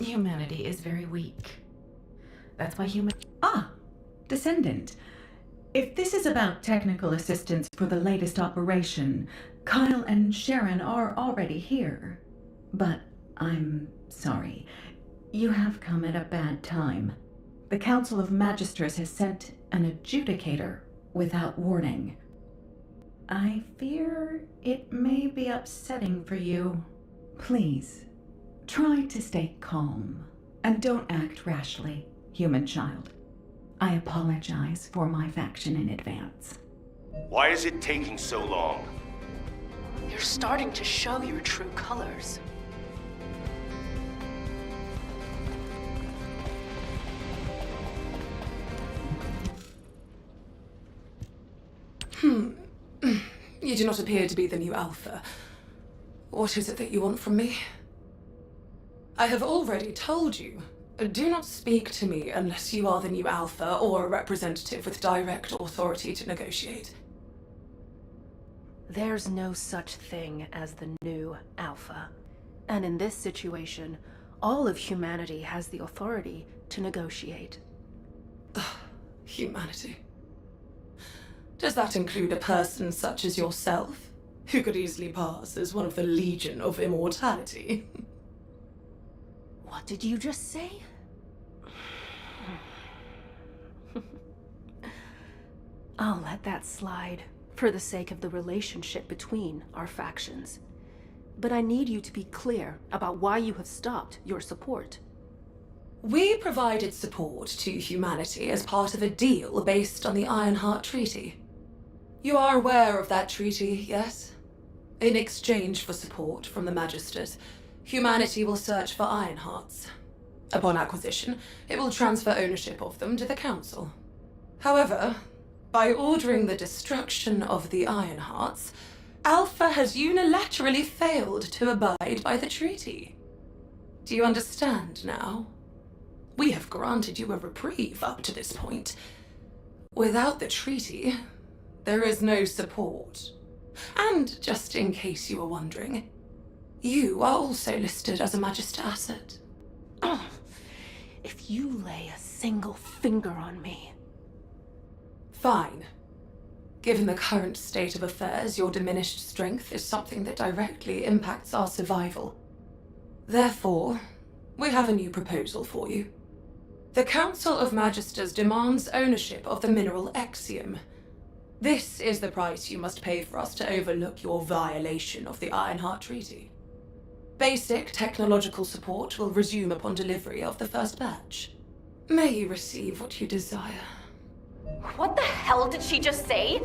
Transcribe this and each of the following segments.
Humanity is very weak. That's why Descendant. If this is about technical assistance for the latest operation, Kyle and Sharon are already here. But I'm sorry. You have come at a bad time. The Council of Magisters has sent an adjudicator without warning. I fear it may be upsetting for you. Please, try to stay calm and don't act rashly, human child. I apologize for my faction in advance. Why is it taking so long? You're starting to show your true colors. You do not appear to be the new Alpha. What is it that you want from me? I have already told you. Do not speak to me unless you are the new Alpha or a representative with direct authority to negotiate. There's no such thing as the new Alpha. And in this situation, all of humanity has the authority to negotiate. Humanity. Does that include a person such as yourself, who could easily pass as one of the Legion of Immortality? What did you just say? I'll let that slide, for the sake of the relationship between our factions. But I need you to be clear about why you have stopped your support. We provided support to humanity as part of a deal based on the Ironheart Treaty. You are aware of that treaty, yes? In exchange for support from the Magisters, humanity will search for Ironhearts. Upon acquisition, it will transfer ownership of them to the Council. However, by ordering the destruction of the Ironhearts, Alpha has unilaterally failed to abide by the treaty. Do you understand now? We have granted you a reprieve up to this point. Without the treaty, there is no support. And just in case you were wondering, you are also listed as a Magister asset. Oh, if you lay a single finger on me... Fine. Given the current state of affairs, your diminished strength is something that directly impacts our survival. Therefore, we have a new proposal for you. The Council of Magisters demands ownership of the mineral Exium. This is the price you must pay for us to overlook your violation of the Ironheart Treaty. Basic technological support will resume upon delivery of the first batch. May you receive what you desire. What the hell did she just say?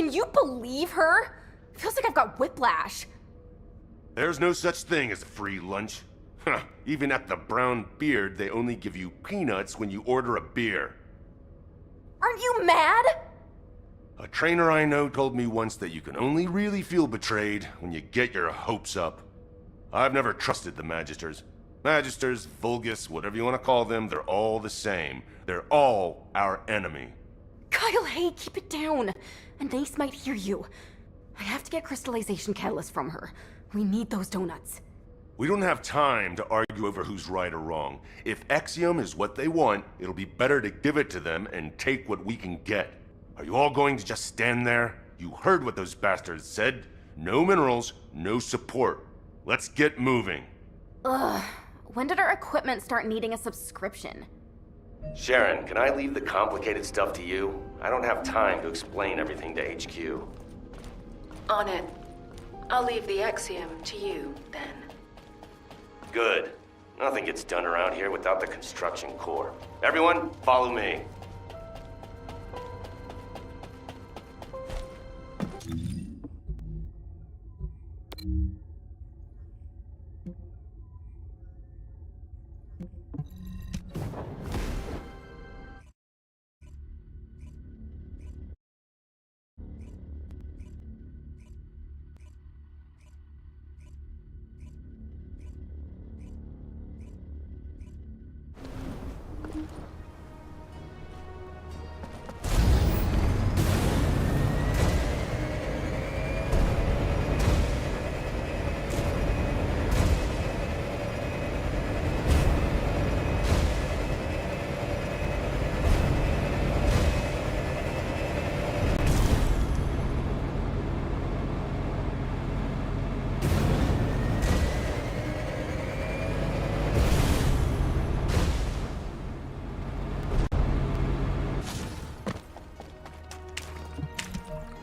Can you believe her? Feels like I've got whiplash. There's no such thing as a free lunch. Huh, even at the Brown Beard, they only give you peanuts when you order a beer. Aren't you mad? A trainer I know told me once that you can only really feel betrayed when you get your hopes up. I've never trusted the Magisters. Magisters, Vulgus, whatever you want to call them, they're all the same. They're all our enemy. Kyle, hey, keep it down. Anais might hear you. I have to get crystallization catalyst from her. We need those donuts. We don't have time to argue over who's right or wrong. If Axiom is what they want, it'll be better to give it to them and take what we can get. Are you all going to just stand there? You heard what those bastards said. No minerals, no support. Let's get moving. Ugh. When did our equipment start needing a subscription? Sharon, can I leave the complicated stuff to you? I don't have time to explain everything to HQ. On it. I'll leave the Axiom to you, then. Good. Nothing gets done around here without the construction corps. Everyone, follow me.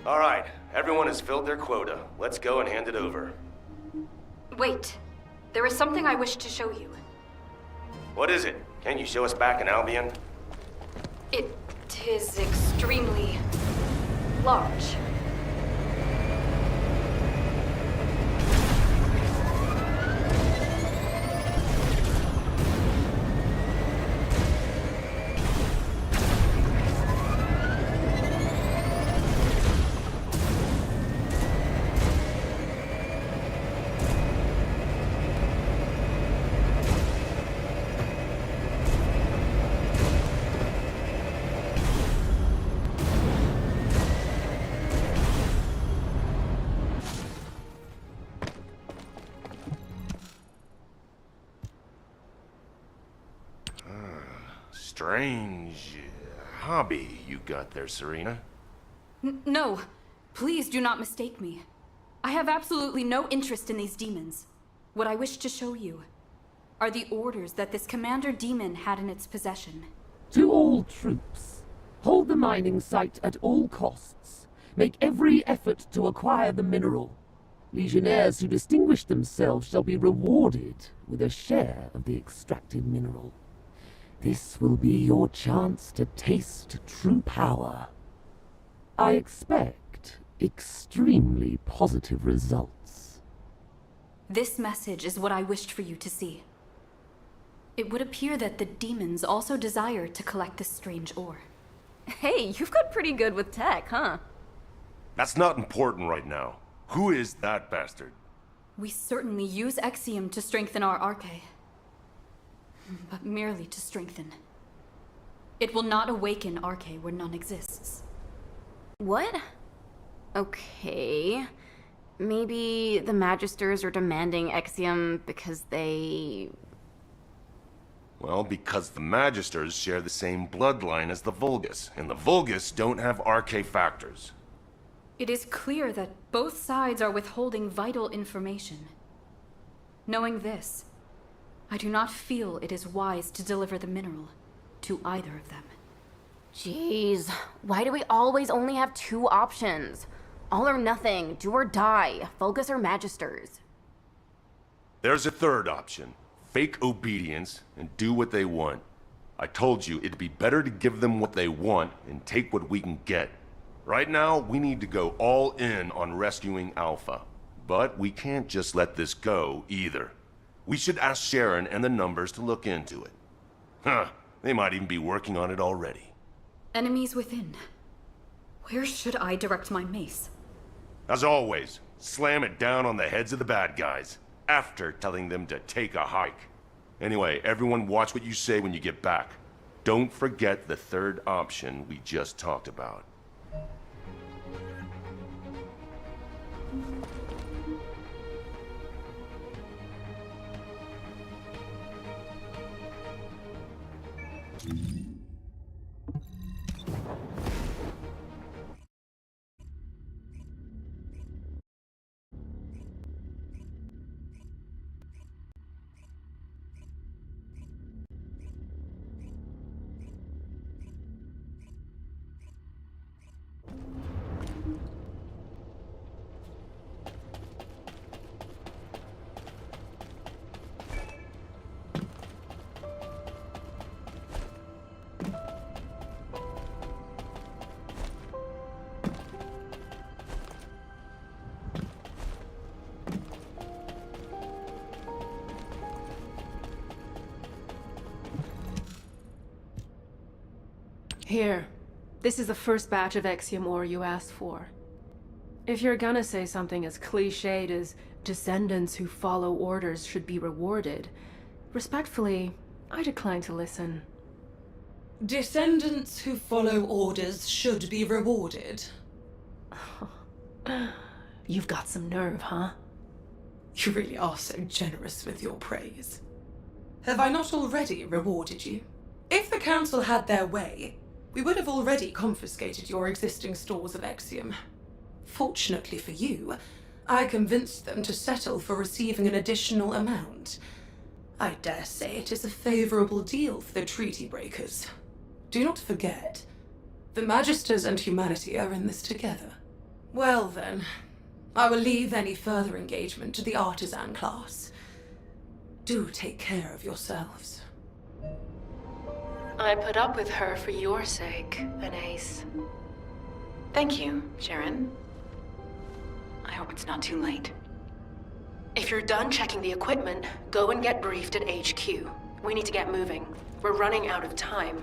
All right, everyone has filled their quota. Let's go and hand it over. Wait. There is something I wish to show you. What is it? Can you show us back in Albion? It is extremely large. Strange hobby you got there, Serena. No. Please do not mistake me. I have absolutely no interest in these demons. What I wish to show you are the orders that this commander demon had in its possession. To all troops, hold the mining site at all costs. Make every effort to acquire the mineral. Legionnaires who distinguish themselves shall be rewarded with a share of the extracted mineral. This will be your chance to taste true power. I expect extremely positive results. This message is what I wished for you to see. It would appear that the demons also desire to collect this strange ore. Hey, you've got pretty good with tech, huh? That's not important right now. Who is that bastard? We certainly use Axiom to strengthen our arche. But merely to strengthen. It will not awaken arche where none exists. What? Okay. Maybe the Magisters are demanding Axiom because they... Well, because the Magisters share the same bloodline as the Vulgus, and the Vulgus don't have arche factors. It is clear that both sides are withholding vital information. Knowing this, I do not feel it is wise to deliver the mineral to either of them. Jeez, why do we always only have two options? All or nothing, do or die, Vulgus or Magisters. There's a third option. Fake obedience and do what they want. I told you it'd be better to give them what they want and take what we can get. Right now, we need to go all in on rescuing Alpha. But we can't just let this go, either. We should ask Sharon and the Numbers to look into it. Huh, they might even be working on it already. Enemies within. Where should I direct my mace? As always, slam it down on the heads of the bad guys, after telling them to take a hike. Anyway, everyone watch what you say when you get back. Don't forget the third option we just talked about. Here. This is the first batch of Exium ore you asked for. If you're gonna say something as cliched as descendants who follow orders should be rewarded, respectfully, I decline to listen. Descendants who follow orders should be rewarded. You've got some nerve, huh? You really are so generous with your praise. Have I not already rewarded you? If the Council had their way, we would have already confiscated your existing stores of Exium. Fortunately for you, I convinced them to settle for receiving an additional amount. I dare say it is a favorable deal for the treaty breakers. Do not forget, the Magisters and humanity are in this together. Well then, I will leave any further engagement to the artisan class. Do take care of yourselves. I put up with her for your sake, Anais. Thank you, Sharon. I hope it's not too late. If you're done checking the equipment, go and get briefed at HQ. We need to get moving. We're running out of time.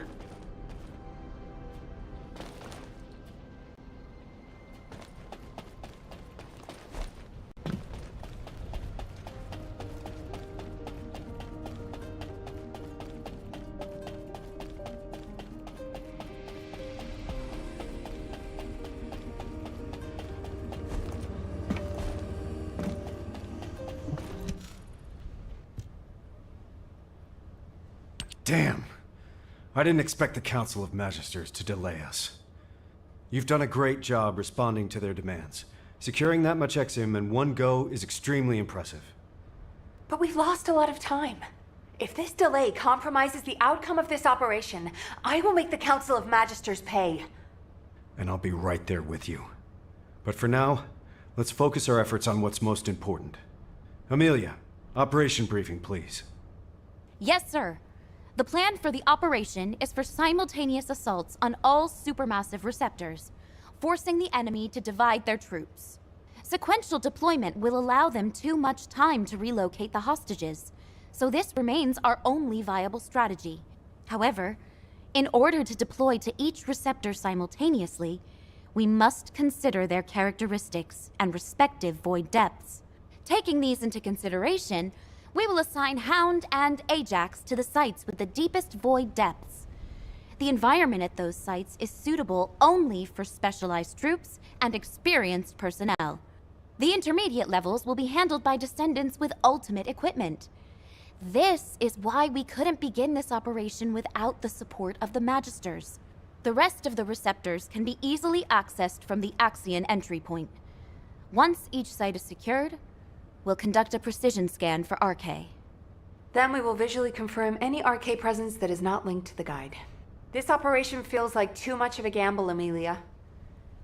Damn. I didn't expect the Council of Magisters to delay us. You've done a great job responding to their demands. Securing that much Exium in one go is extremely impressive. But we've lost a lot of time. If this delay compromises the outcome of this operation, I will make the Council of Magisters pay. And I'll be right there with you. But for now, let's focus our efforts on what's most important. Amelia, operation briefing, please. Yes, sir. The plan for the operation is for simultaneous assaults on all supermassive receptors, forcing the enemy to divide their troops. Sequential deployment will allow them too much time to relocate the hostages, so this remains our only viable strategy. However, in order to deploy to each receptor simultaneously, we must consider their characteristics and respective void depths. Taking these into consideration, we will assign Hound and Ajax to the sites with the deepest void depths. The environment at those sites is suitable only for specialized troops and experienced personnel. The intermediate levels will be handled by descendants with ultimate equipment. This is why we couldn't begin this operation without the support of the Magisters. The rest of the receptors can be easily accessed from the Axion entry point. Once each site is secured, we'll conduct a precision scan for RK. Then we will visually confirm any RK presence that is not linked to the guide. This operation feels like too much of a gamble, Amelia.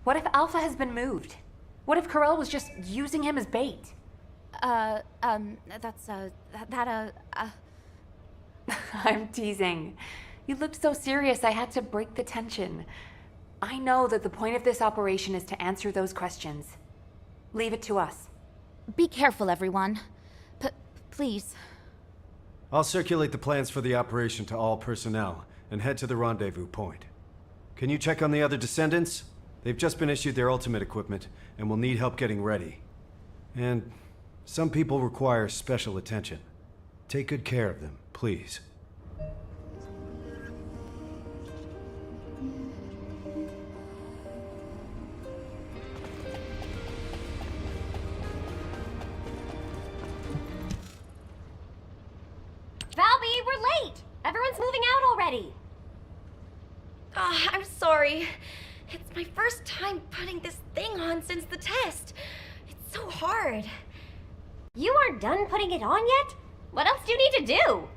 What if Alpha has been moved? What if Corell was just using him as bait? I'm teasing. You looked so serious I had to break the tension. I know that the point of this operation is to answer those questions. Leave it to us. Be careful, everyone. Please. I'll circulate the plans for the operation to all personnel and head to the rendezvous point. Can you check on the other Descendants? They've just been issued their ultimate equipment and will need help getting ready. And some people require special attention. Take good care of them, please. Valby, we're late! Everyone's moving out already! I'm sorry. It's my first time putting this thing on since the test. It's so hard. You aren't done putting it on yet? What else do you need to do?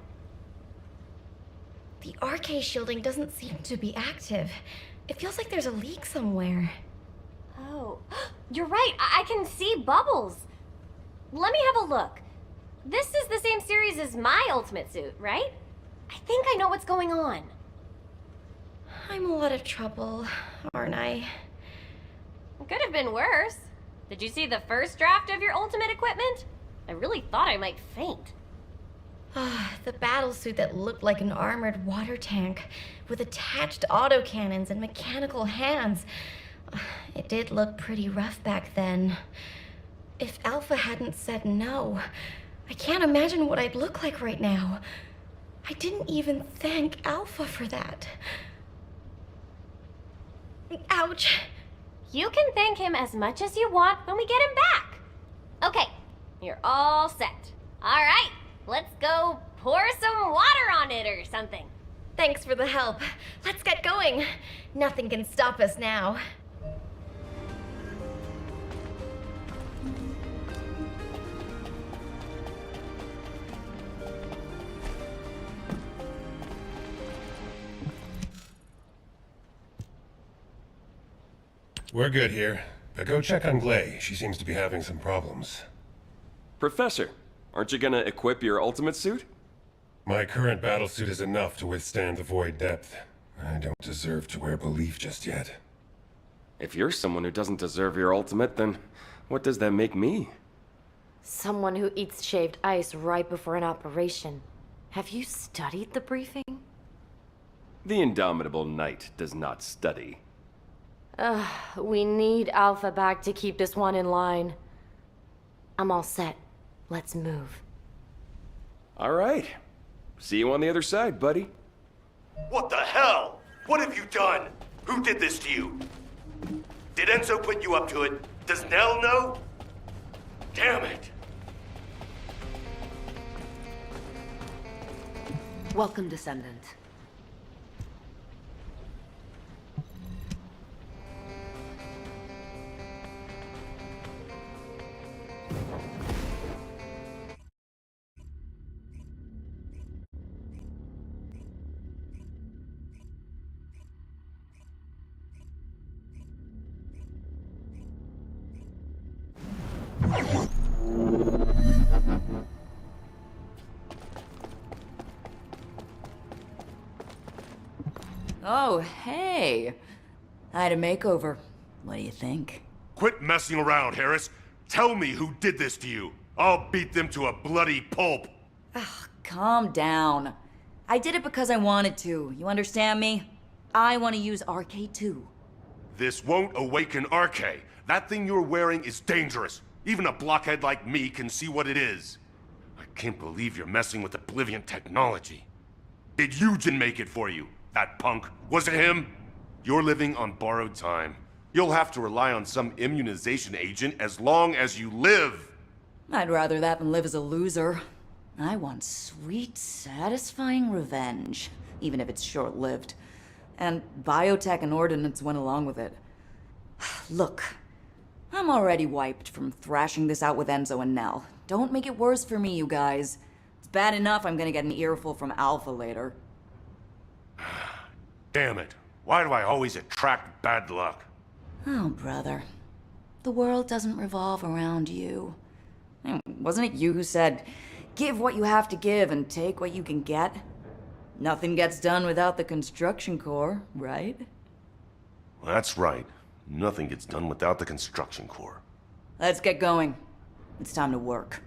The RK shielding doesn't seem to be active. It feels like there's a leak somewhere. Oh, you're right. I can see bubbles. Let me have a look. This is the same series as my ultimate suit, right? I think I know what's going on. I'm a lot of trouble, aren't I? It could have been worse. Did you see the first draft of your ultimate equipment? I really thought I might faint. The battlesuit that looked like an armored water tank with attached autocannons and mechanical hands. It did look pretty rough back then. If Alpha hadn't said no, I can't imagine what I'd look like right now. I didn't even thank Alpha for that. Ouch. You can thank him as much as you want when we get him back. Okay, you're all set. All right, let's go pour some water on it or something. Thanks for the help. Let's get going. Nothing can stop us now. We're good here, but go check on Glay. She seems to be having some problems. Professor, aren't you gonna equip your ultimate suit? My current battlesuit is enough to withstand the void depth. I don't deserve to wear belief just yet. If you're someone who doesn't deserve your ultimate, then what does that make me? Someone who eats shaved ice right before an operation. Have you studied the briefing? The indomitable knight does not study. We need Alpha back to keep this one in line. I'm all set. Let's move. All right. See you on the other side, buddy. What the hell? What have you done? Who did this to you? Did Enzo put you up to it? Does Nell know? Damn it! Welcome, Descendant. Oh, hey. I had a makeover. What do you think? Quit messing around, Harris. Tell me who did this to you. I'll beat them to a bloody pulp. Ugh, calm down. I did it because I wanted to. You understand me? I want to use RK2. This won't awaken RK. That thing you're wearing is dangerous. Even a blockhead like me can see what it is. I can't believe you're messing with Oblivion technology. Did Eugen make it for you? That punk? Was it him? You're living on borrowed time. You'll have to rely on some immunization agent as long as you live. I'd rather that than live as a loser. I want sweet, satisfying revenge, even if it's short-lived. And biotech and ordnance went along with it. Look, I'm already wiped from thrashing this out with Enzo and Nell. Don't make it worse for me, you guys. It's bad enough I'm gonna get an earful from Alpha later. Damn it. Why do I always attract bad luck? Oh, brother. The world doesn't revolve around you. Wasn't it you who said, give what you have to give and take what you can get? Nothing gets done without the construction corps, right? That's right. Nothing gets done without the construction corps. Let's get going. It's time to work.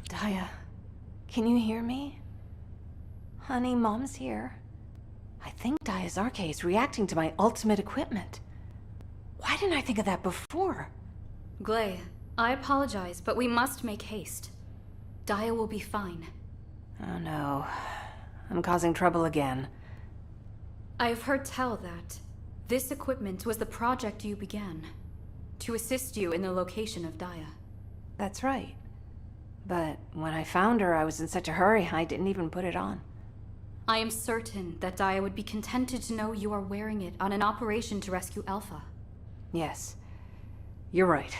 Daya, can you hear me? Honey, Mom's here. I think Daya's Arcade is reacting to my ultimate equipment. Why didn't I think of that before? Glay, I apologize, but we must make haste. Daya will be fine. Oh no. I'm causing trouble again. I have heard tell that this equipment was the project you began, to assist you in the location of Daya. That's right. But when I found her, I was in such a hurry, I didn't even put it on. I am certain that Daya would be contented to know you are wearing it on an operation to rescue Alpha. Yes. You're right.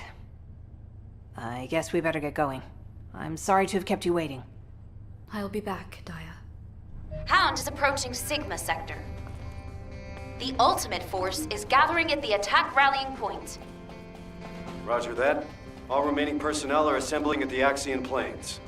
I guess we better get going. I'm sorry to have kept you waiting. I'll be back, Daya. Hound is approaching Sigma sector. The ultimate force is gathering at the attack rallying point. Roger that. All remaining personnel are assembling at the Axion Plains.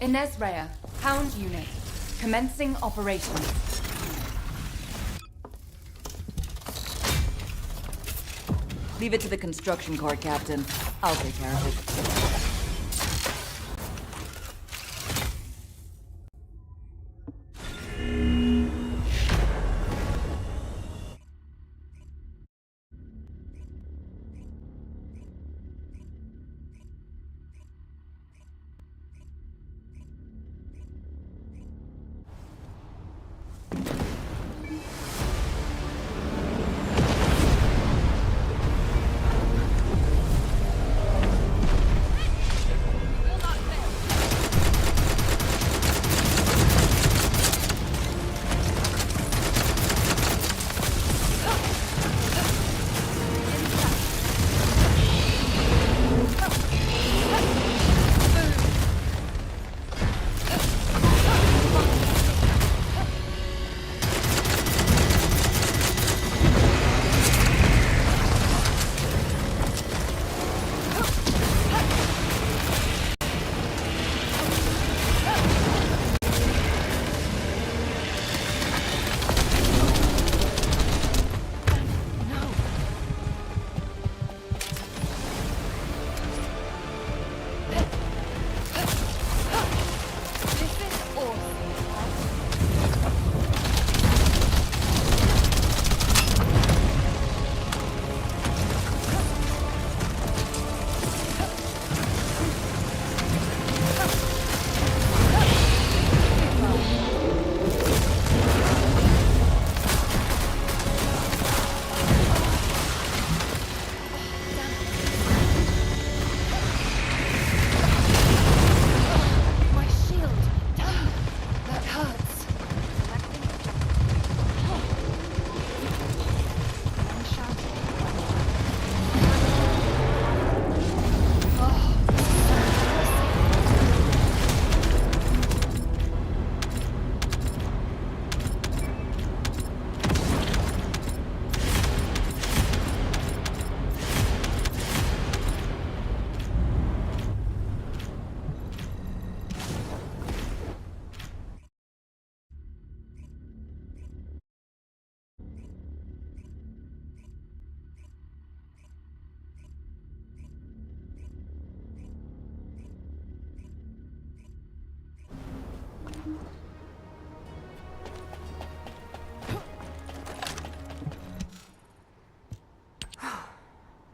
Inez Rhea, Hound Unit, commencing operations. Leave it to the construction corps, Captain. I'll take care of it.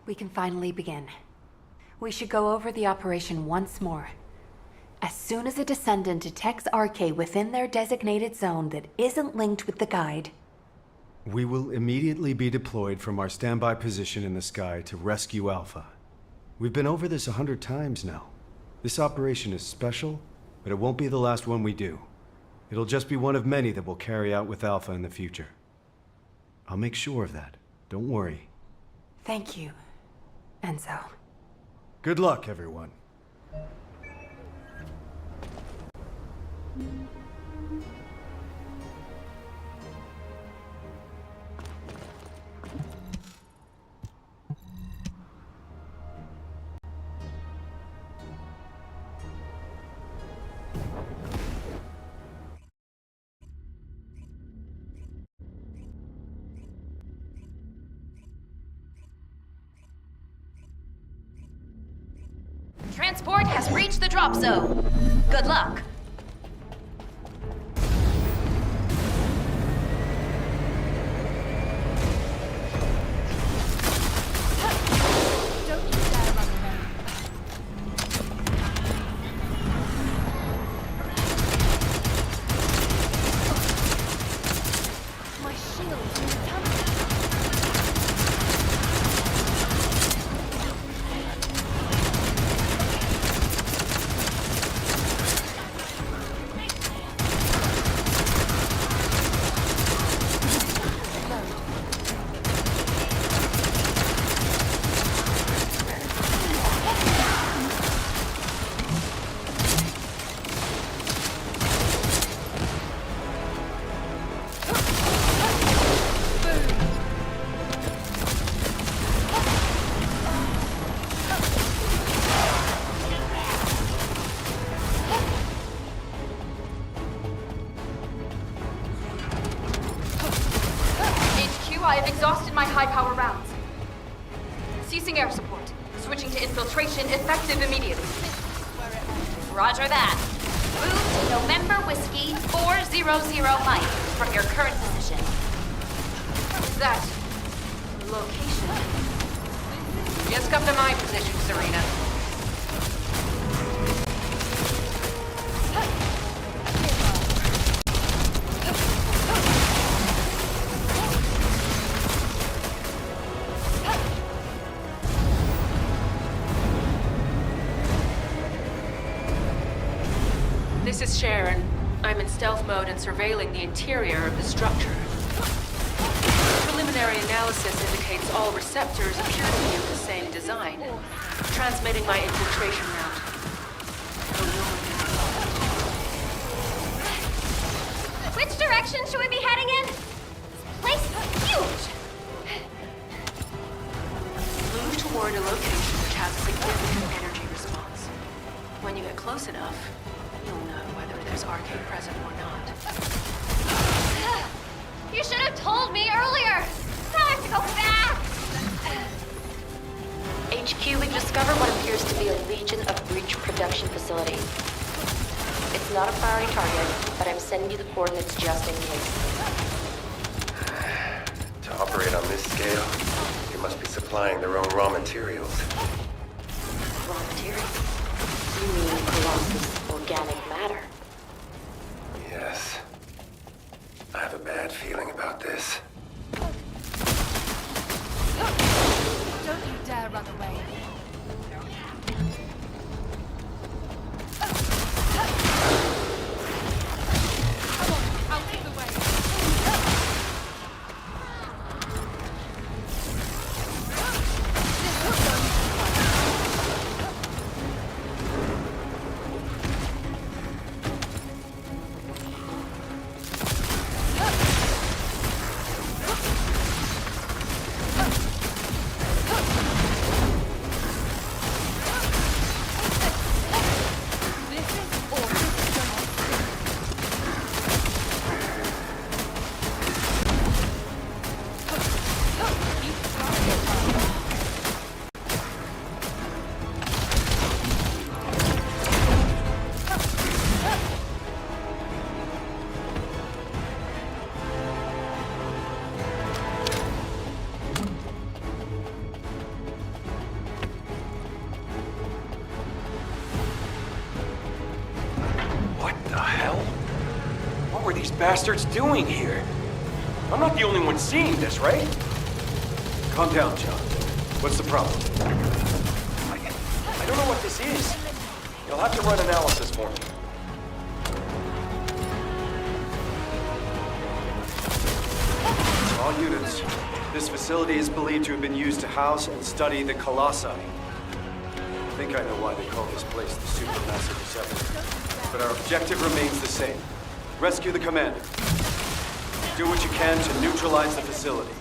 We can finally begin. We should go over the operation once more. As soon as a Descendant detects RK within their designated zone that isn't linked with the guide, we will immediately be deployed from our standby position in the sky to rescue Alpha. We've been over this 100 times now. This operation is special, but it won't be the last one we do. It'll just be one of many that we'll carry out with Alpha in the future. I'll make sure of that. Don't worry. thank you, Enzo. Good luck, everyone. Transport has reached the drop zone. Good luck. I have exhausted my high-power rounds. Ceasing air support. Switching to infiltration, effective immediately. Roger that. Move to November Whiskey 400 Mike from your current position. Is that location? Just come to my position, Serena. This is Sharon. I'm in stealth mode and surveilling the interior of the structure. Preliminary analysis indicates all receptors appear to be of the same design. Transmitting my infiltration route. Which direction should we be heading in? This place is huge! Move toward a location which has a significant energy response. When you get close enough, you'll know whether there's RK present or not. You should have told me earlier! Now I have to go back! HQ, we've discovered what appears to be a Legion of Breach production facility. It's not a priority target, but I'm sending you the coordinates just in case. To operate on this scale, you must be supplying their own raw materials. Raw materials? You mean Colossus organic matter? Yes. I have a bad feeling about this. Don't you dare run away. Come on, out of the way. these bastards doing here? I'm not the only one seeing this, right? Calm down, John. What's the problem? I don't know what this is. You'll have to run analysis for me. All units, this facility is believed to have been used to house and study the Colossi. I think I know why they call this place the Supermassive Receptor. But our objective remains the same. Rescue the commander. Do what you can to neutralize the facility.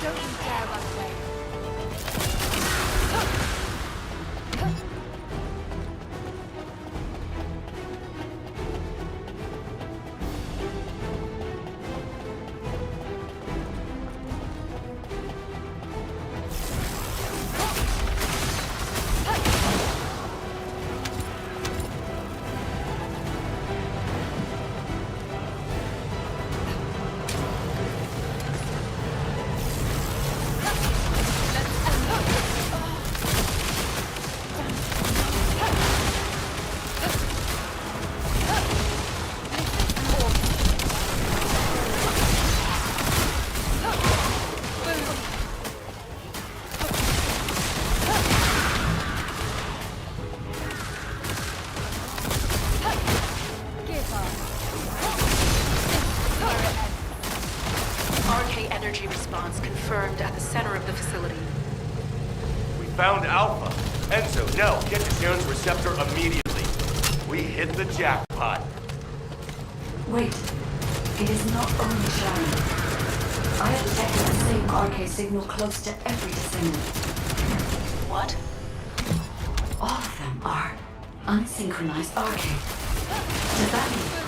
Don't you dare run away. RK energy response confirmed at the center of the facility. We found Alpha. Enzo, Nell, get to Sharon's receptor immediately. We hit the jackpot. Wait. It is not only Sharon. I have detected the same RK signal close to every descendant. What? All of them are unsynchronized RK. Does that mean...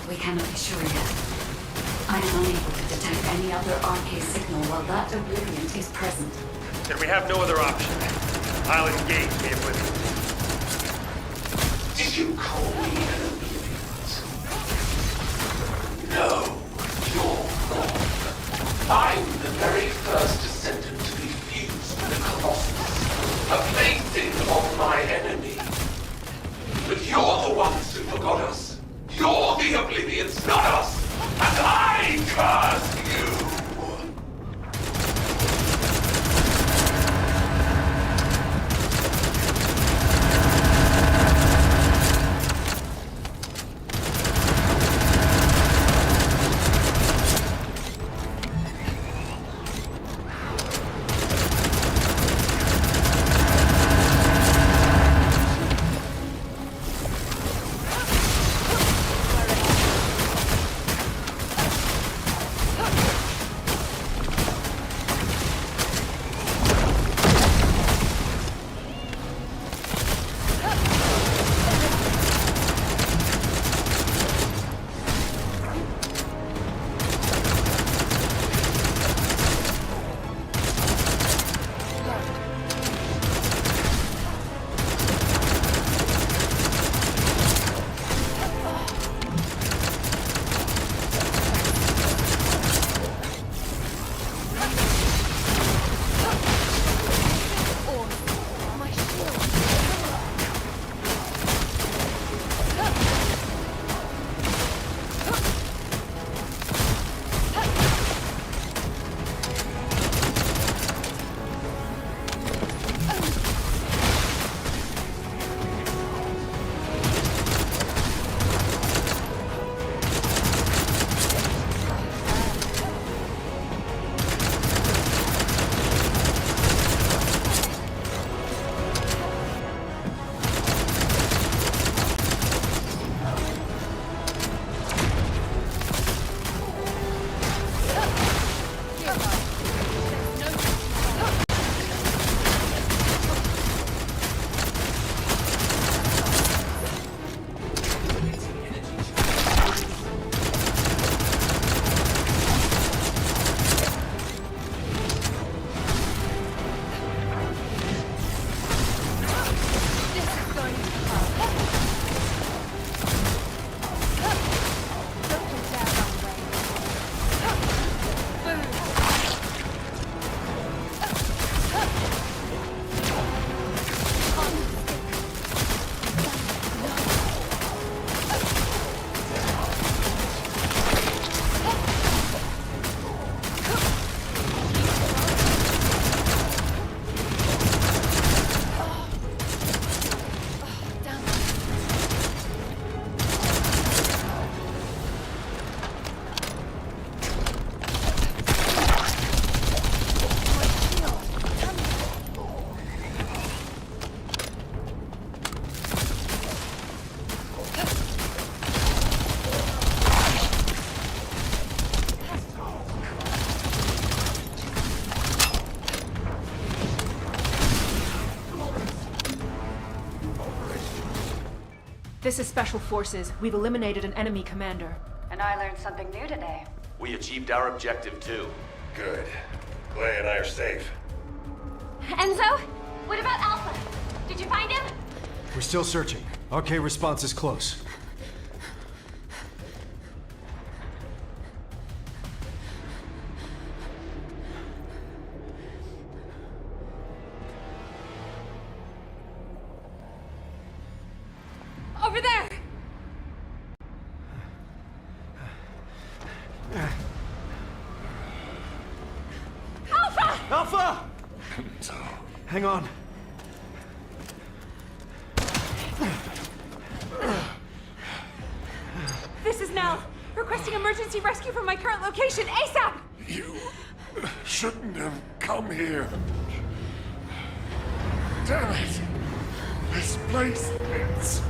We cannot be sure yet. I am unable to detect any other RK signal while that Oblivion is present. Then we have no other option. I'll engage the Oblivion. Did you call me an Oblivion? No, you're wrong. I'm the very first Descendant to be fused with the Colossus, a plaything of my enemy. But you're the ones who forgot us. You're the Oblivions, not us! And I curse you! This is Special Forces. We've eliminated an enemy commander. And I learned something new today. We achieved our objective too. Good. Clay and I are safe. Enzo? What about Alpha? Did you find him? We're still searching. RK response is close. Over there! Alpha! Alpha! Hang on. This is Nell. Requesting emergency rescue from my current location, ASAP! You shouldn't have come here. Damn it! This place is...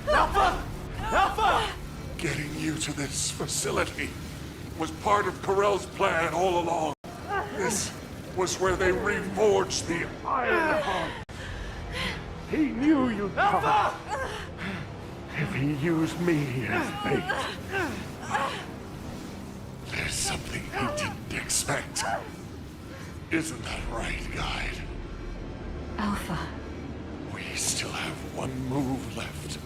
Alpha! Alpha! Getting you to this facility was part of Corell's plan all along. This was where they reforged the Iron Heart. He knew you'd come. Alpha! If he used me as bait. There's something he didn't expect. Isn't that right, Guide? Alpha. We still have one move left.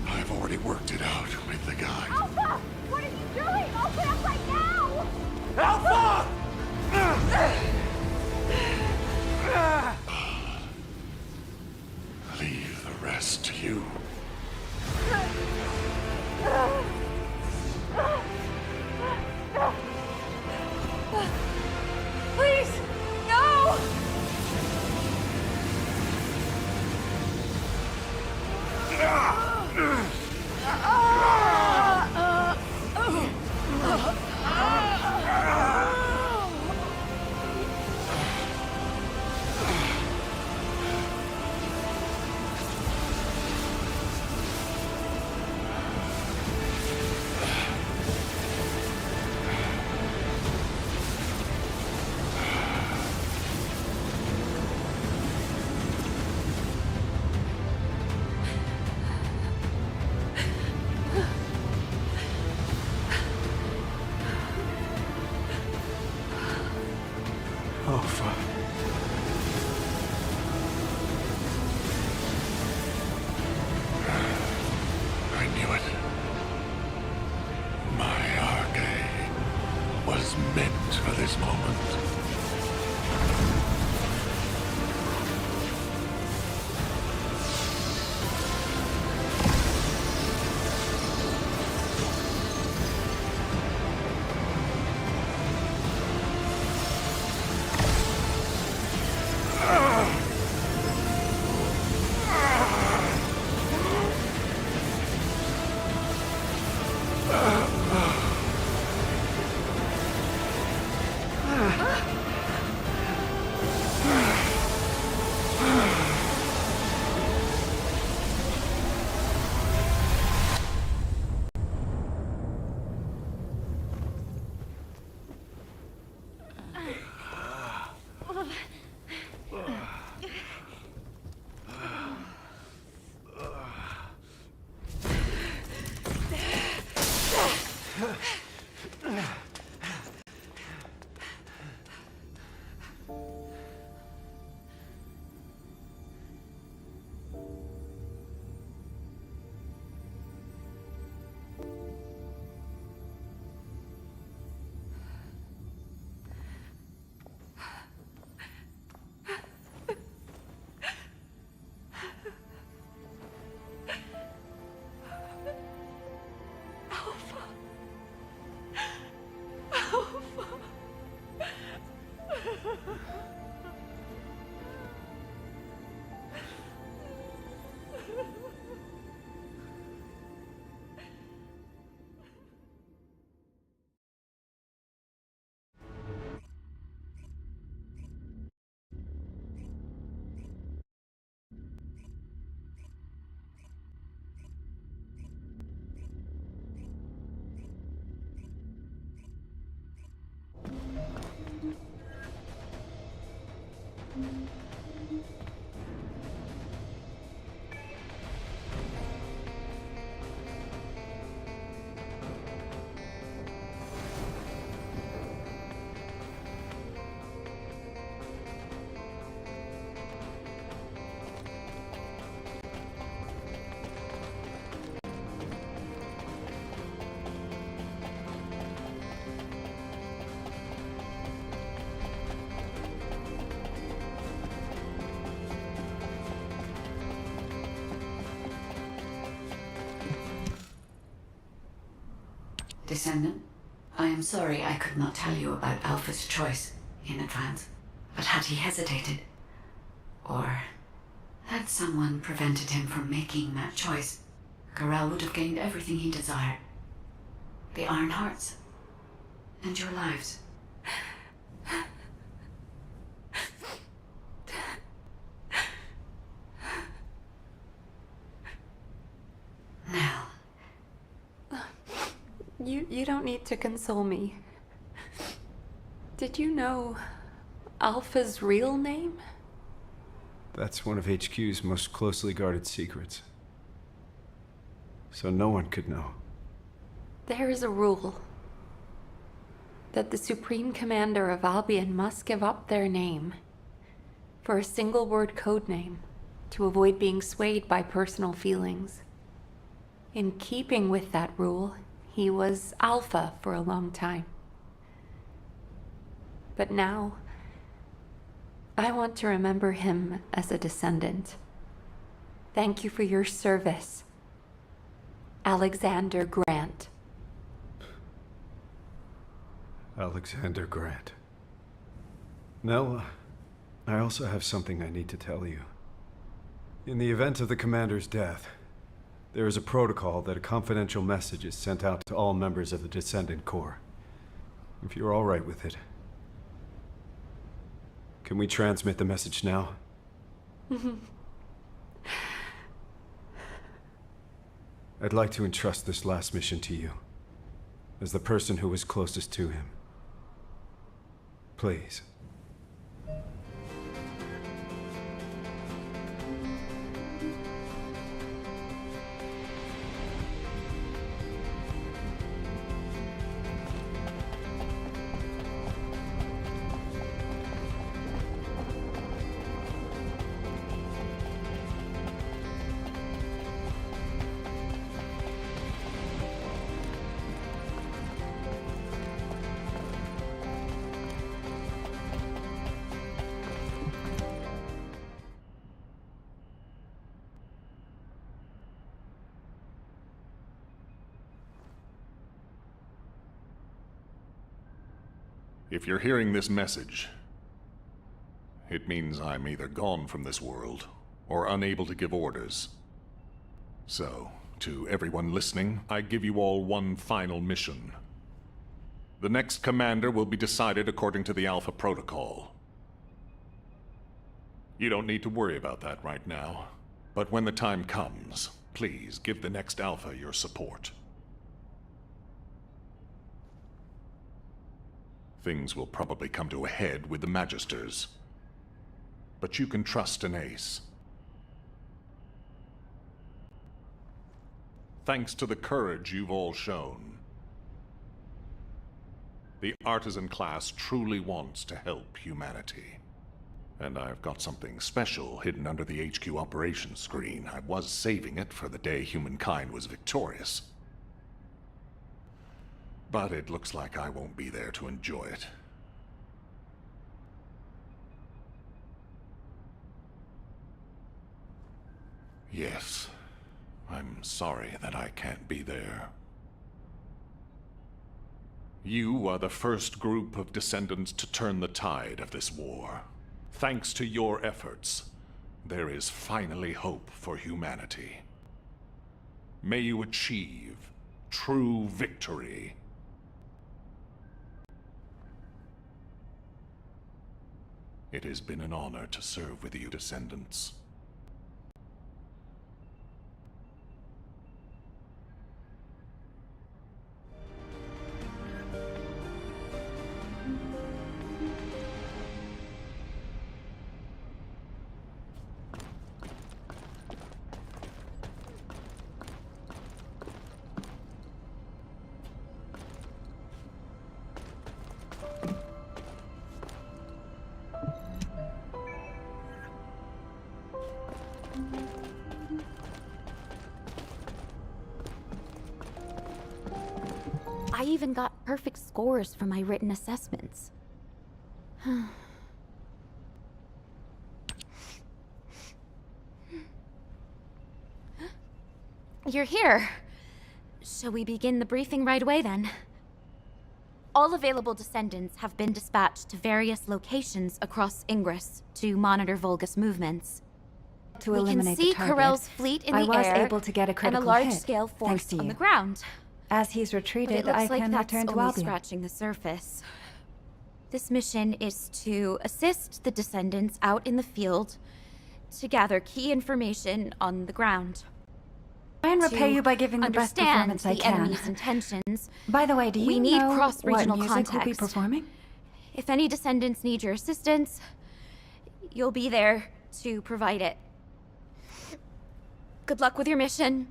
I've already worked it out with the Guide. Alpha! What are you doing? Open up right now! Alpha! Leave the rest to you. Please! No! Alpha. I knew it. My arcade was meant for this moment. Descendant, I am sorry I could not tell you about Alpha's choice in advance. But had he hesitated, or had someone prevented him from making that choice, Corel would have gained everything he desired. The Iron Hearts, and your lives. Now. You don't need to console me. Did you know Alpha's real name? That's one of HQ's most closely guarded secrets. So no one could know. There is a rule that the Supreme Commander of Albion must give up their name for a single-word code name to avoid being swayed by personal feelings. In keeping with that rule, he was Alpha for a long time. But now, I want to remember him as a descendant. Thank you for your service, Alexander Grant. Alexander Grant. Nell, I also have something I need to tell you. In the event of the Commander's death, there is a protocol that a confidential message is sent out to all members of the Descendant Corps. If you're all right with it. Can we transmit the message now? I'd like to entrust this last mission to you, as the person who was closest to him. Please. If you're hearing this message, it means I'm either gone from this world or unable to give orders. So, to everyone listening, I give you all one final mission. The next commander will be decided according to the Alpha Protocol. You don't need to worry about that right now, but when the time comes, please give the next Alpha your support. Things will probably come to a head with the Magisters. But you can trust an ace. Thanks to the courage you've all shown, the artisan class truly wants to help humanity. And I've got something special hidden under the HQ operations screen. I was saving it for the day humankind was victorious. But it looks like I won't be there to enjoy it. Yes, I'm sorry that I can't be there. You are the first group of descendants to turn the tide of this war. Thanks to your efforts, there is finally hope for humanity. May you achieve true victory. It has been an honor to serve with you, descendants. I even got perfect scores for my written assessments. You're here. Shall we begin the briefing right away, then? All available Descendants have been dispatched to various locations across Ingress to monitor Vulgus movements. To We can eliminate see the target, Corell's fleet in I the was air able to get a and a critical large-scale hit, force thanks to on you. the ground. As he's But retreated, it looks I like can that's return to only Albion. scratching the surface. This mission is to assist the Descendants out in the field to gather key information on the ground. Try and repay To you by giving the best understand performance I the can. enemy's intentions. By the way, do you We need know cross-regional what music we'll be context. performing? If any Descendants need your assistance, you'll be there to provide it. Good luck with your mission.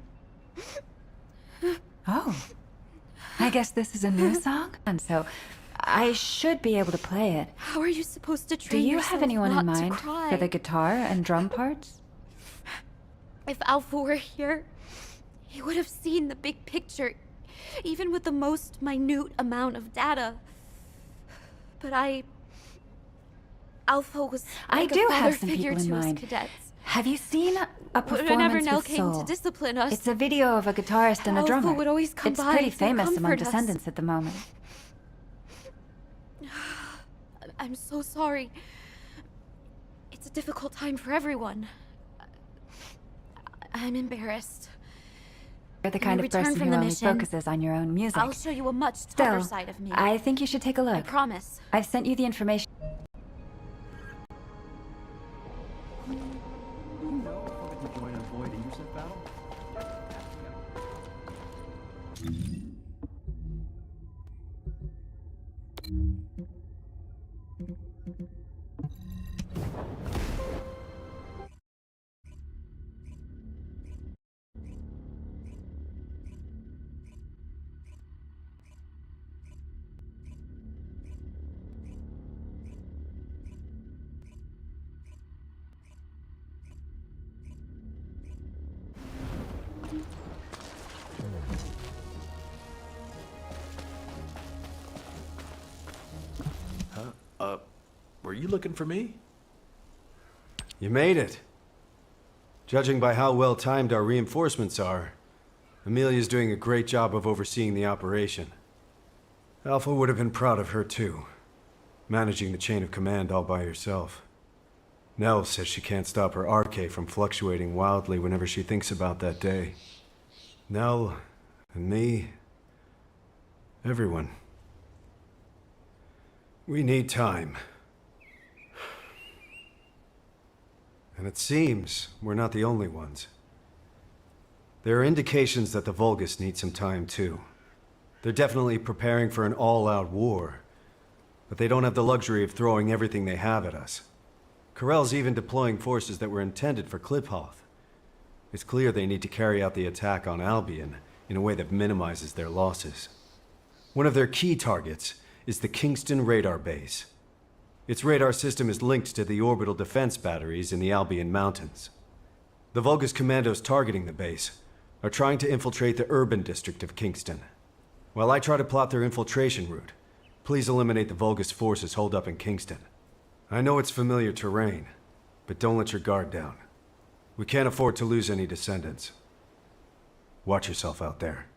Oh. I guess this is a new song? And so I should be able to play it. How are you supposed to Do train you yourself have anyone in not to mind cry? for the guitar and drum parts? If Alpha were here, he would have seen the big picture, even with the most minute amount of data. But Alpha was I like do a father have some figure people in to us mind. cadets. Have you seen a Whenever performance Nell with came soul? to discipline us, It's a video of a guitarist and a Alpha drummer. would always come it's by pretty to famous among comfort us. Descendants at the moment. I'm so sorry. It's a difficult time for everyone. I'm embarrassed. You're the When kind we of return person from who the only mission, focuses on your own music. I'll show you a much tougher Still, side of me. I think you should take a look. I promise. I've sent you the information. Were you looking for me? You made it. Judging by how well timed our reinforcements are, Amelia's doing a great job of overseeing the operation. Alpha would have been proud of her too, managing the chain of command all by herself. Nell says she can't stop her RK from fluctuating wildly whenever she thinks about that day. Nell, and me, everyone. We need time. And it seems we're not the only ones. There are indications that the Vulgus need some time too. They're definitely preparing for an all-out war, but they don't have the luxury of throwing everything they have at us. Corell's even deploying forces that were intended for Kliphoth. It's clear they need to carry out the attack on Albion in a way that minimizes their losses. One of their key targets is the Kingston radar base. Its radar system is linked to the orbital defense batteries in the Albion Mountains. The Vulgus commandos targeting the base are trying to infiltrate the urban district of Kingston. While I try to plot their infiltration route, please eliminate the Vulgus forces holed up in Kingston. I know it's familiar terrain, but don't let your guard down. We can't afford to lose any Descendants. Watch yourself out there.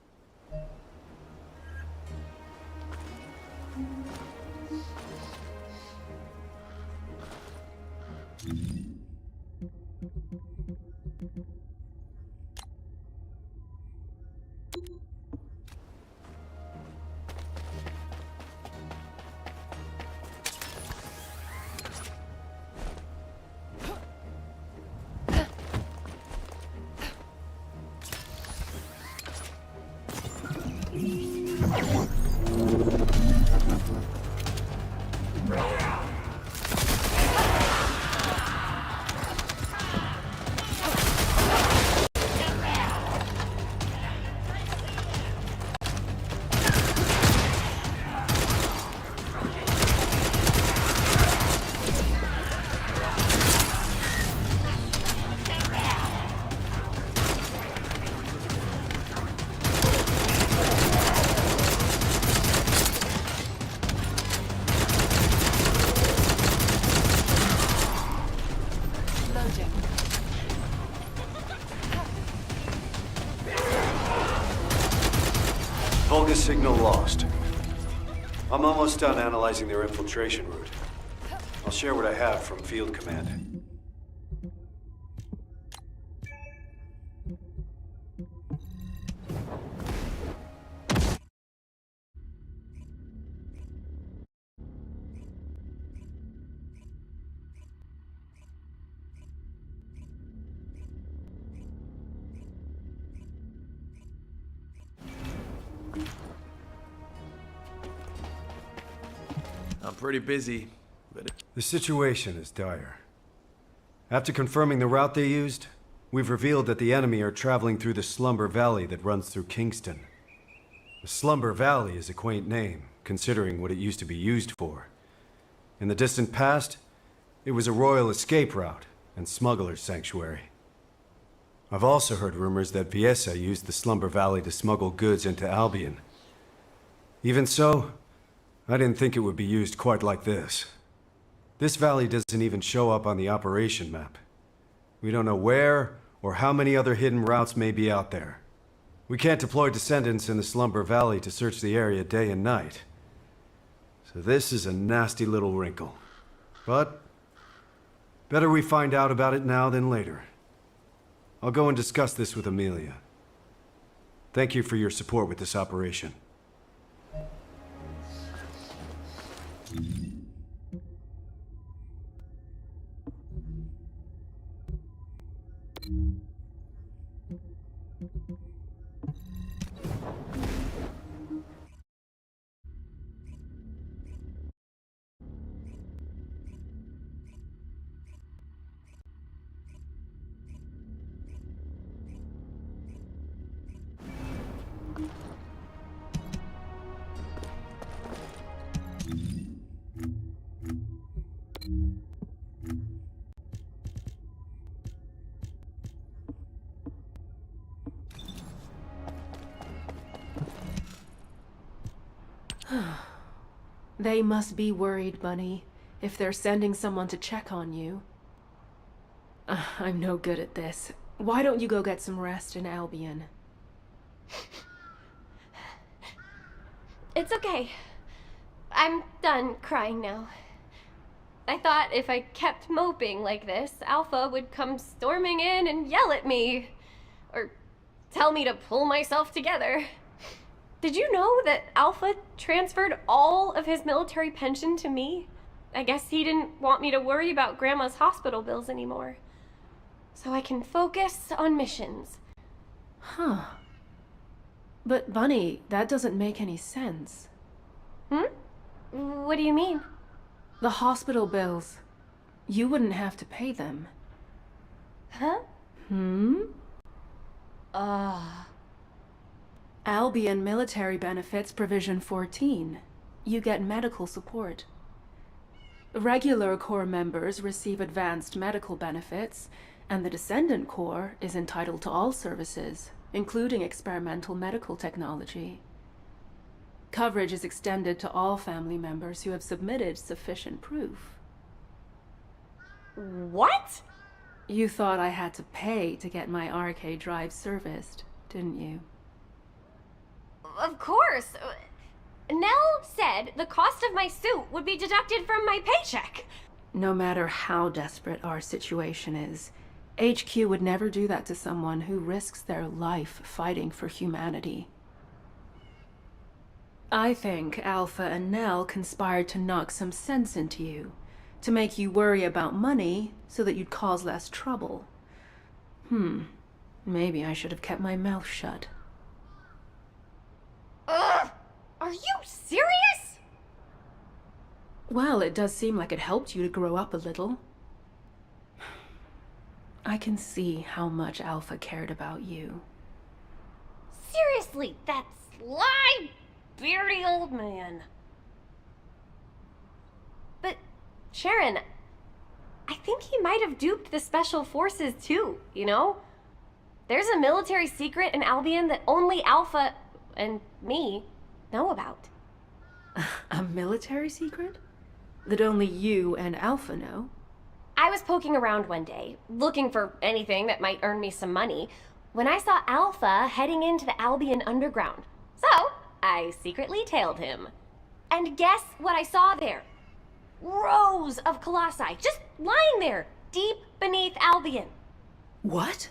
Vulgus signal lost. I'm almost done analyzing their infiltration route. I'll share what I have from Field Command. I'm pretty busy, but... The situation is dire. After confirming the route they used, we've revealed that the enemy are traveling through the Slumber Valley that runs through Kingston. The Slumber Valley is a quaint name, considering what it used to be used for. In the distant past, it was a royal escape route and smuggler's sanctuary. I've also heard rumors that Viesa used the Slumber Valley to smuggle goods into Albion. Even so, I didn't think it would be used quite like this. This valley doesn't even show up on the operation map. We don't know where or how many other hidden routes may be out there. We can't deploy Descendants in the Slumber Valley to search the area day and night. So this is a nasty little wrinkle. But better we find out about it now than later. I'll go and discuss this with Amelia. Thank you for your support with this operation. They must be worried, Bunny, if they're sending someone to check on you. I'm no good at this. Why don't you go get some rest in Albion? It's okay. I'm done crying now. I thought if I kept moping like this, Alpha would come storming in and yell at me. Or tell me to pull myself together. Did you know that Alpha transferred all of his military pension to me? I guess he didn't want me to worry about Grandma's hospital bills anymore. So I can focus on missions. Huh. But Bunny, that doesn't make any sense. What do you mean? The hospital bills. You wouldn't have to pay them. Huh? Albion Military Benefits Provision 14. You get medical support. Regular Corps members receive advanced medical benefits, and the Descendant Corps is entitled to all services, including experimental medical technology. Coverage is extended to all family members who have submitted sufficient proof. What? You thought I had to pay to get my RK drive serviced, didn't you? Of course. Nell said the cost of my suit would be deducted from my paycheck. No matter how desperate our situation is, HQ would never do that to someone who risks their life fighting for humanity. I think Alpha and Nell conspired to knock some sense into you, to make you worry about money so that you'd cause less trouble. Maybe I should have kept my mouth shut. Ugh! Are you serious? Well, it does seem like it helped you to grow up a little. I can see how much Alpha cared about you. Seriously, that sly, beardy old man. But, Sharon, I think he might have duped the Special Forces too, you know? There's a military secret in Albion that only Alpha and me know about. A military secret? That only you and Alpha know? I was poking around one day, looking for anything that might earn me some money, when I saw Alpha heading into the Albion Underground. So, I secretly tailed him. And guess what I saw there? Rows of colossi, just lying there, deep beneath Albion. What?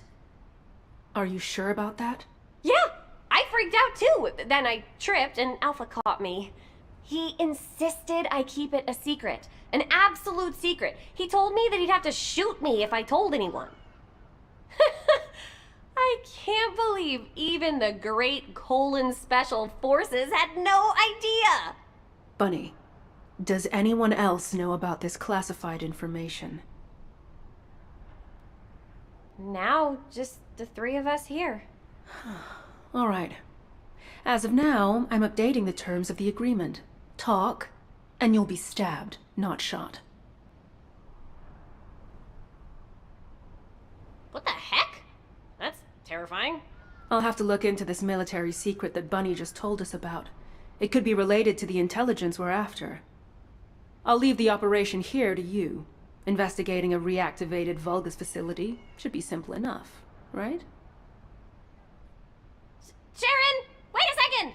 Are you sure about that? Yeah, I freaked out too. Then I tripped and Alpha caught me. He insisted I keep it a secret, an absolute secret. He told me that he'd have to shoot me if I told anyone. I can't believe even the great Special Forces had no idea. Bunny, does anyone else know about this classified information? Now, just the three of us here. All right. As of now, I'm updating the terms of the agreement. Talk, and you'll be stabbed, not shot. What the heck? That's terrifying. I'll have to look into this military secret that Bunny just told us about. It could be related to the intelligence we're after. I'll leave the operation here to you. Investigating a reactivated Vulgus facility should be simple enough, right? Sharon, wait a second!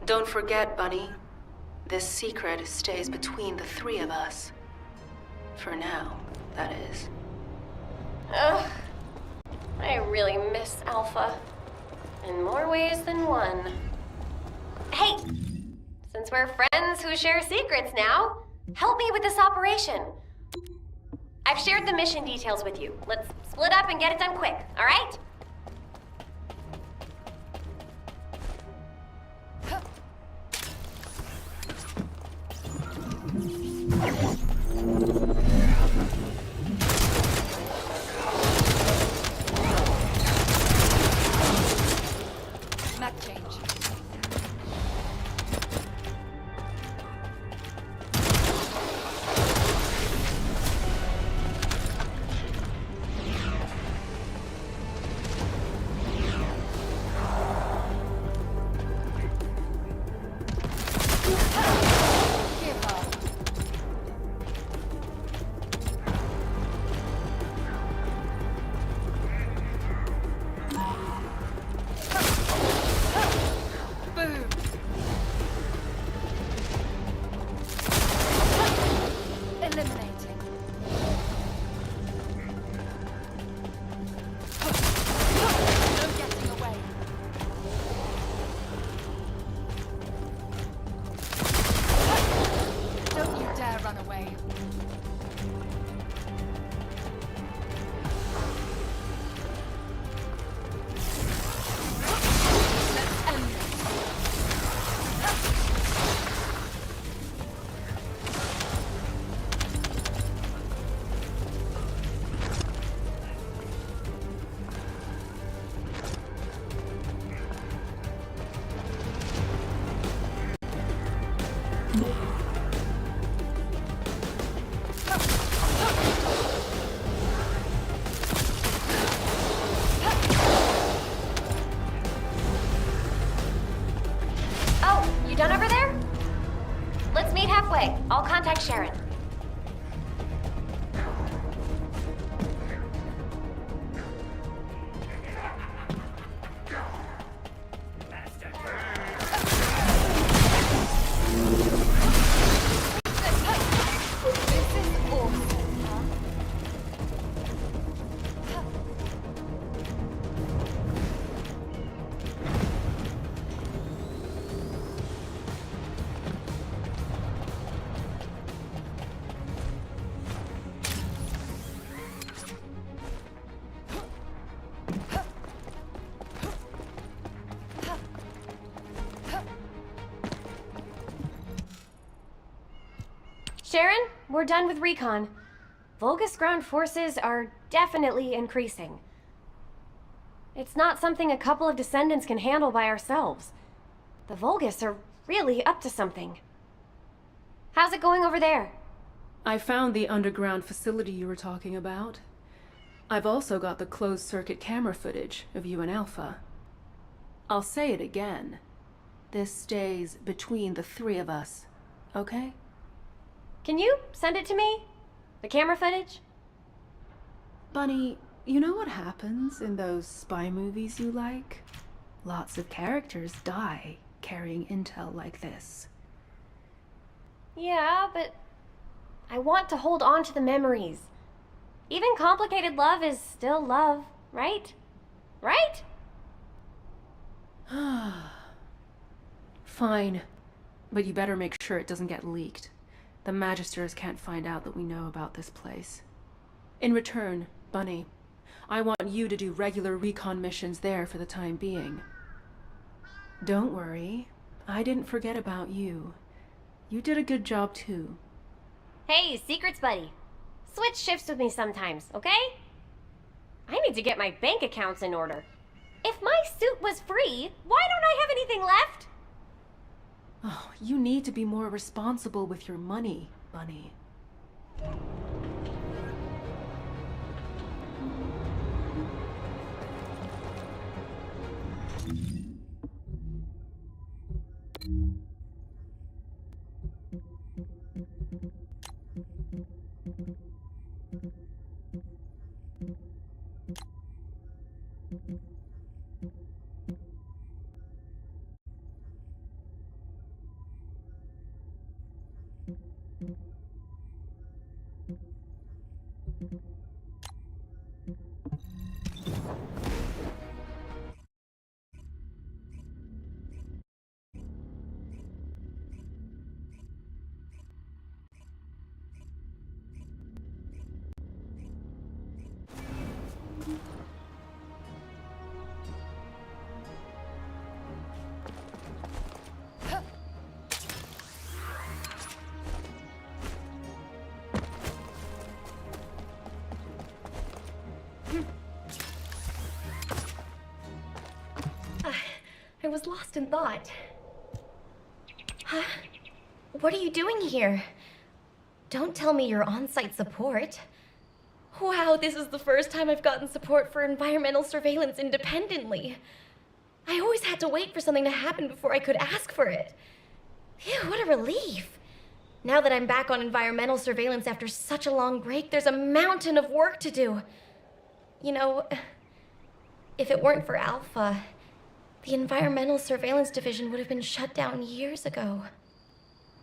Don't forget, Bunny. This secret stays between the three of us. For now, that is. Ugh. I really miss Alpha. In more ways than one. Hey! Since we're friends who share secrets now, help me with this operation. I've shared the mission details with you. Let's split up and get it done quick, alright? Map change. Eliminating. No getting away. Don't you dare run away. Let's end this. Oh, you done over there? Let's meet halfway. I'll contact Sharon. This is awesome, huh? Sharon, we're done with recon. Vulgus ground forces are definitely increasing. It's not something a couple of descendants can handle by ourselves. The Vulgus are really up to something. How's it going over there? I found the underground facility you were talking about. I've also got the closed-circuit camera footage of you and Alpha. I'll say it again. This stays between the three of us, okay? Can you send it to me? The camera footage? Bunny, you know what happens in those spy movies you like? Lots of characters die, carrying intel like this. Yeah, but I want to hold on to the memories. Even complicated love is still love, right? Right? Fine. But you better make sure it doesn't get leaked. The Magisters can't find out that we know about this place. In return, Bunny, I want you to do regular recon missions there for the time being. Don't worry, I didn't forget about you. You did a good job too. Hey, secrets buddy. Switch shifts with me sometimes, okay? I need to get my bank accounts in order. If my suit was free, why don't I have anything left? Oh, you need to be more responsible with your money, Bunny. I was lost in thought. Huh? What are you doing here? Don't tell me you're on-site support. Wow, this is the first time I've gotten support for environmental surveillance independently. I always had to wait for something to happen before I could ask for it. Phew, what a relief. Now that I'm back on environmental surveillance after such a long break, there's a mountain of work to do. You know, if it weren't for Alpha, the Environmental Surveillance Division would have been shut down years ago.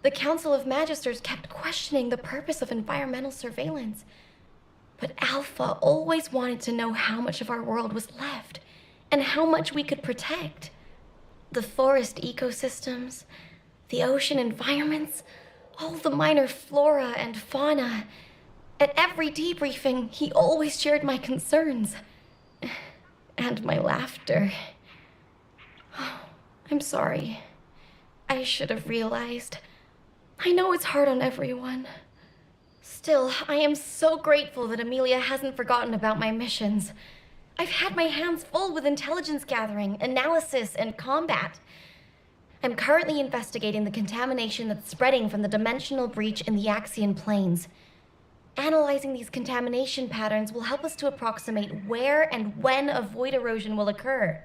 The Council of Magisters kept questioning the purpose of environmental surveillance. But Alpha always wanted to know how much of our world was left, and how much we could protect. The forest ecosystems, the ocean environments, all the minor flora and fauna. At every debriefing, he always shared my concerns. And my laughter. Oh, I'm sorry. I should have realized. I know it's hard on everyone. Still, I am so grateful that Amelia hasn't forgotten about my missions. I've had my hands full with intelligence gathering, analysis, and combat. I'm currently investigating the contamination that's spreading from the dimensional breach in the Axian plains. Analyzing these contamination patterns will help us to approximate where and when a void erosion will occur.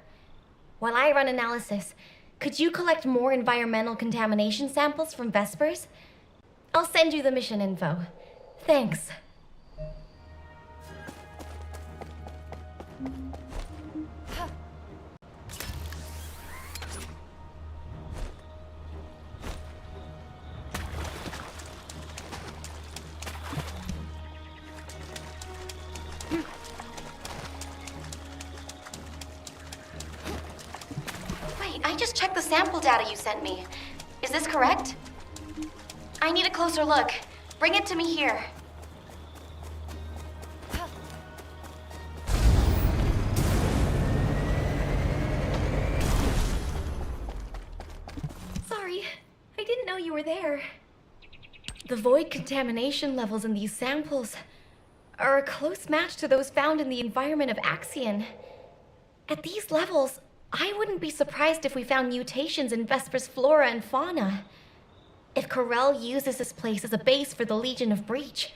While I run analysis, could you collect more environmental contamination samples from Vespers? I'll send you the mission info. Thanks. I just checked the sample data you sent me. Is this correct? I need a closer look. Bring it to me here. Sorry, I didn't know you were there. The void contamination levels in these samples are a close match to those found in the environment of Axion. At these levels, I wouldn't be surprised if we found mutations in Vesper's flora and fauna. If Corel uses this place as a base for the Legion of Breach,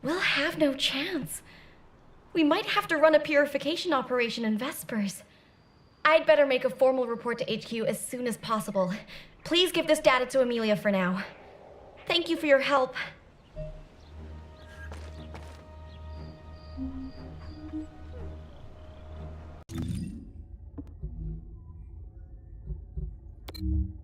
we'll have no chance. We might have to run a purification operation in Vespers. I'd better make a formal report to HQ as soon as possible. Please give this data to Amelia for now. Thank you for your help. you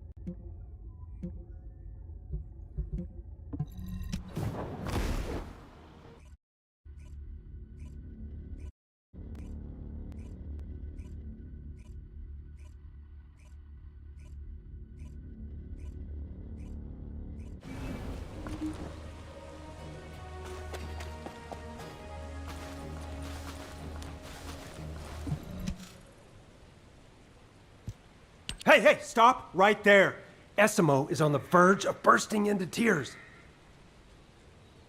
Hey, stop right there. Esimo is on the verge of bursting into tears.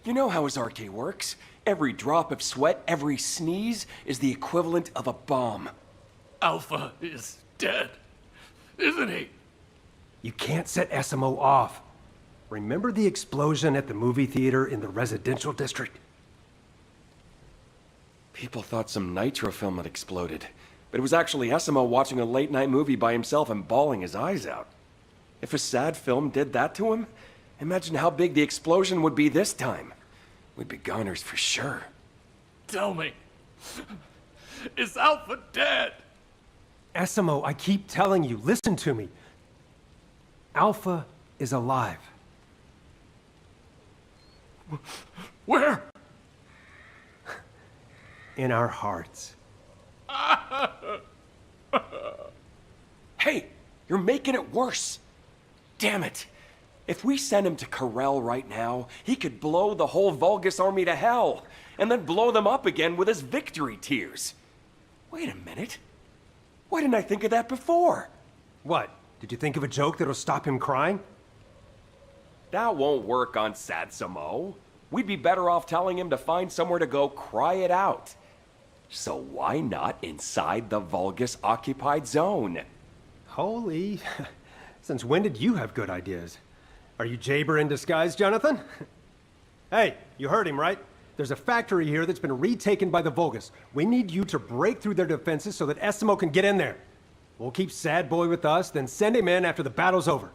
You know how his RK works. Every drop of sweat, every sneeze is the equivalent of a bomb. Alpha is dead, isn't he? You can't set Esimo off. Remember the explosion at the movie theater in the residential district? People thought some nitro film had exploded, but it was actually Esimo watching a late-night movie by himself and bawling his eyes out. If a sad film did that to him, imagine how big the explosion would be this time. We'd be goners for sure. Tell me, is Alpha dead? Esimo, I keep telling you, listen to me. Alpha is alive. Where? In our hearts. Hey, you're making it worse. Damn it. If we send him to Corel right now, he could blow the whole Vulgus army to hell, and then blow them up again with his victory tears. Wait a minute. Why didn't I think of that before? What? Did you think of a joke that'll stop him crying? That won't work on Satsamo. We'd be better off telling him to find somewhere to go cry it out. So why not inside the Vulgus-occupied zone? Holy... Since when did you have good ideas? Are you Jaber in disguise, Jonathan? Hey, you heard him, right? There's a factory here that's been retaken by the Vulgus. We need you to break through their defenses so that Esimo can get in there. We'll keep Sad Boy with us, then send him in after the battle's over.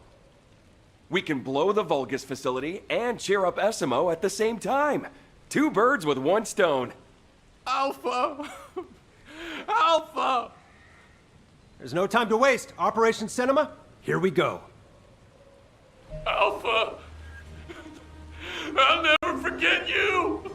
We can blow the Vulgus facility and cheer up Esimo at the same time. 2 birds with 1 stone. Alpha! Alpha! There's no time to waste. Operation Cinema, here we go. Alpha! I'll never forget you!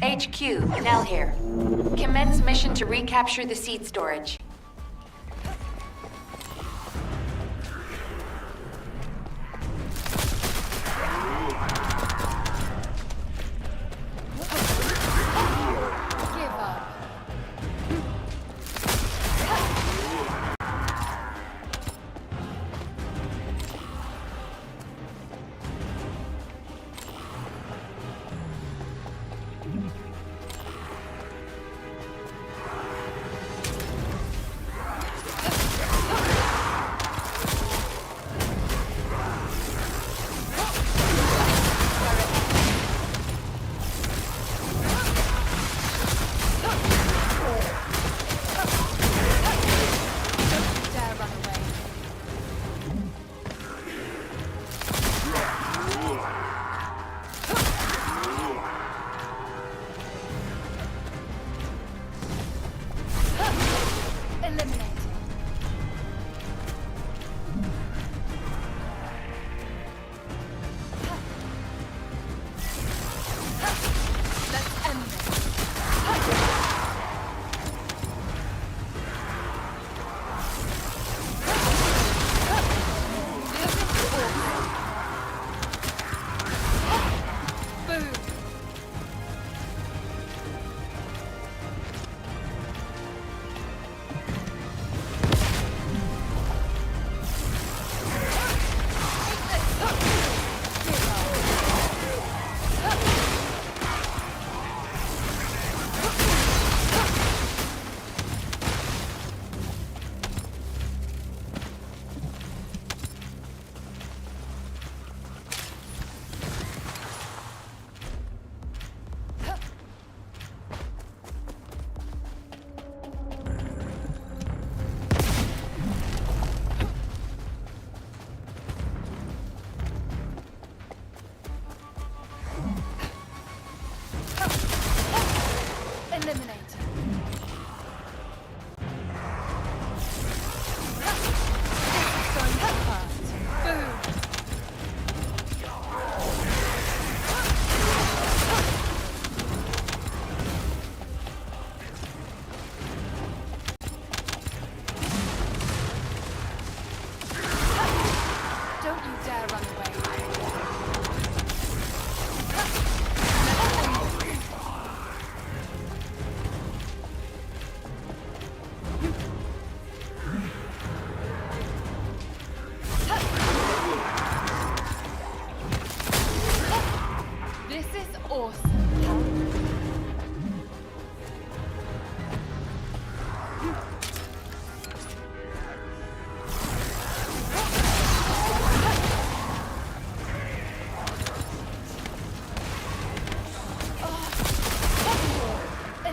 HQ, Nell here. Commence mission to recapture the seed storage.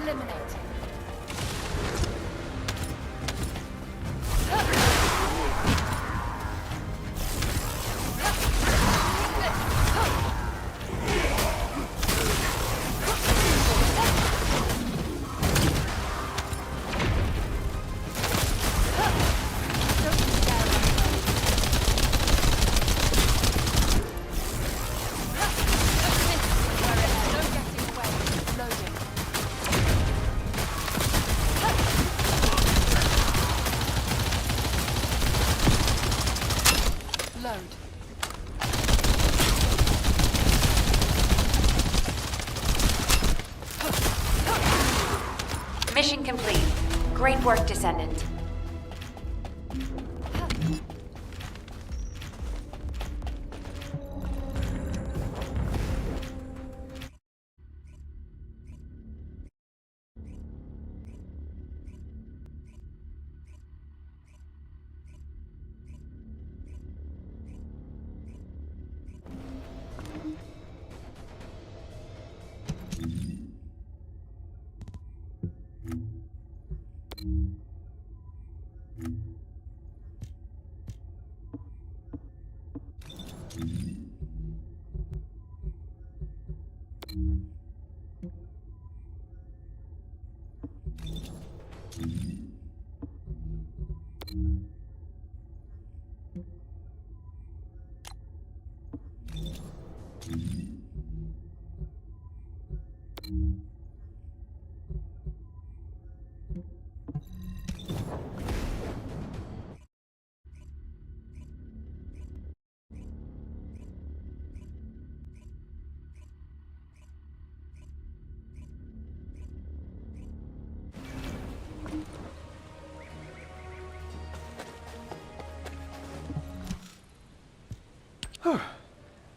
eliminated. Mission complete. Great work, Descendant.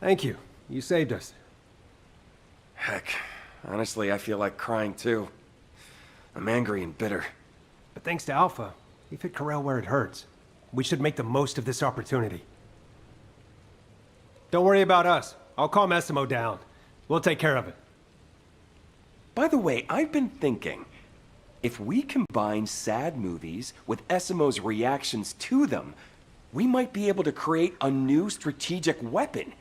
Thank you. You saved us. Heck, honestly, I feel like crying too. I'm angry and bitter. But thanks to Alpha, he hit Corel where it hurts. We should make the most of this opportunity. Don't worry about us. I'll calm Essimo down. We'll take care of it. By the way, I've been thinking, if we combine sad movies with Essimo's reactions to them, we might be able to create a new strategic weapon.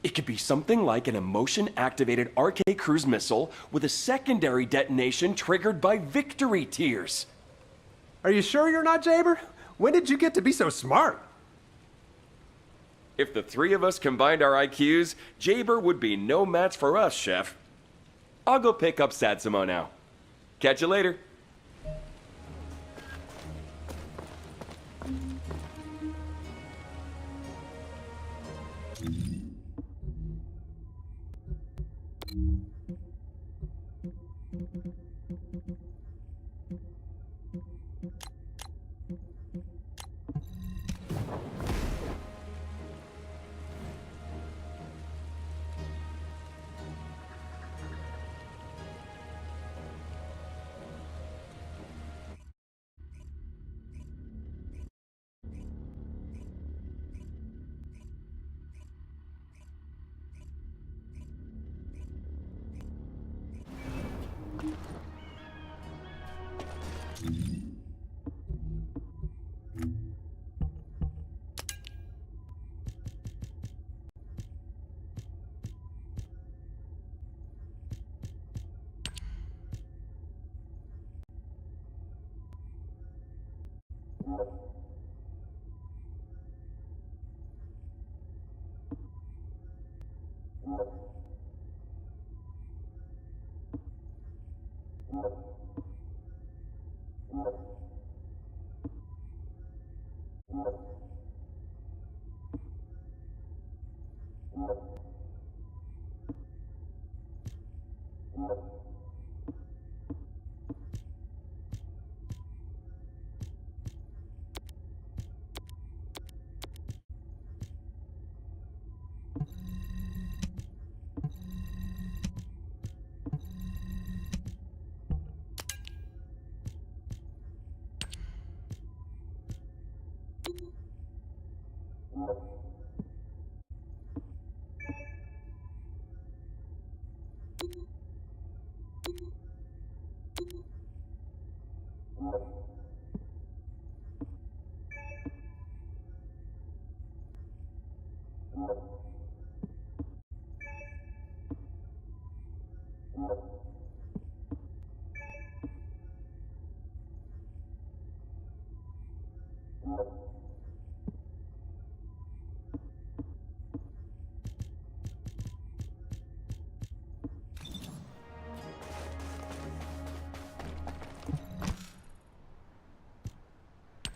It could be something like an emotion-activated RK cruise missile with a secondary detonation triggered by victory tears. Are you sure you're not Jaber? When did you get to be so smart? If the three of us combined our IQs, Jaber would be no match for us, Chef. I'll go pick up Satsimo now. Catch you later.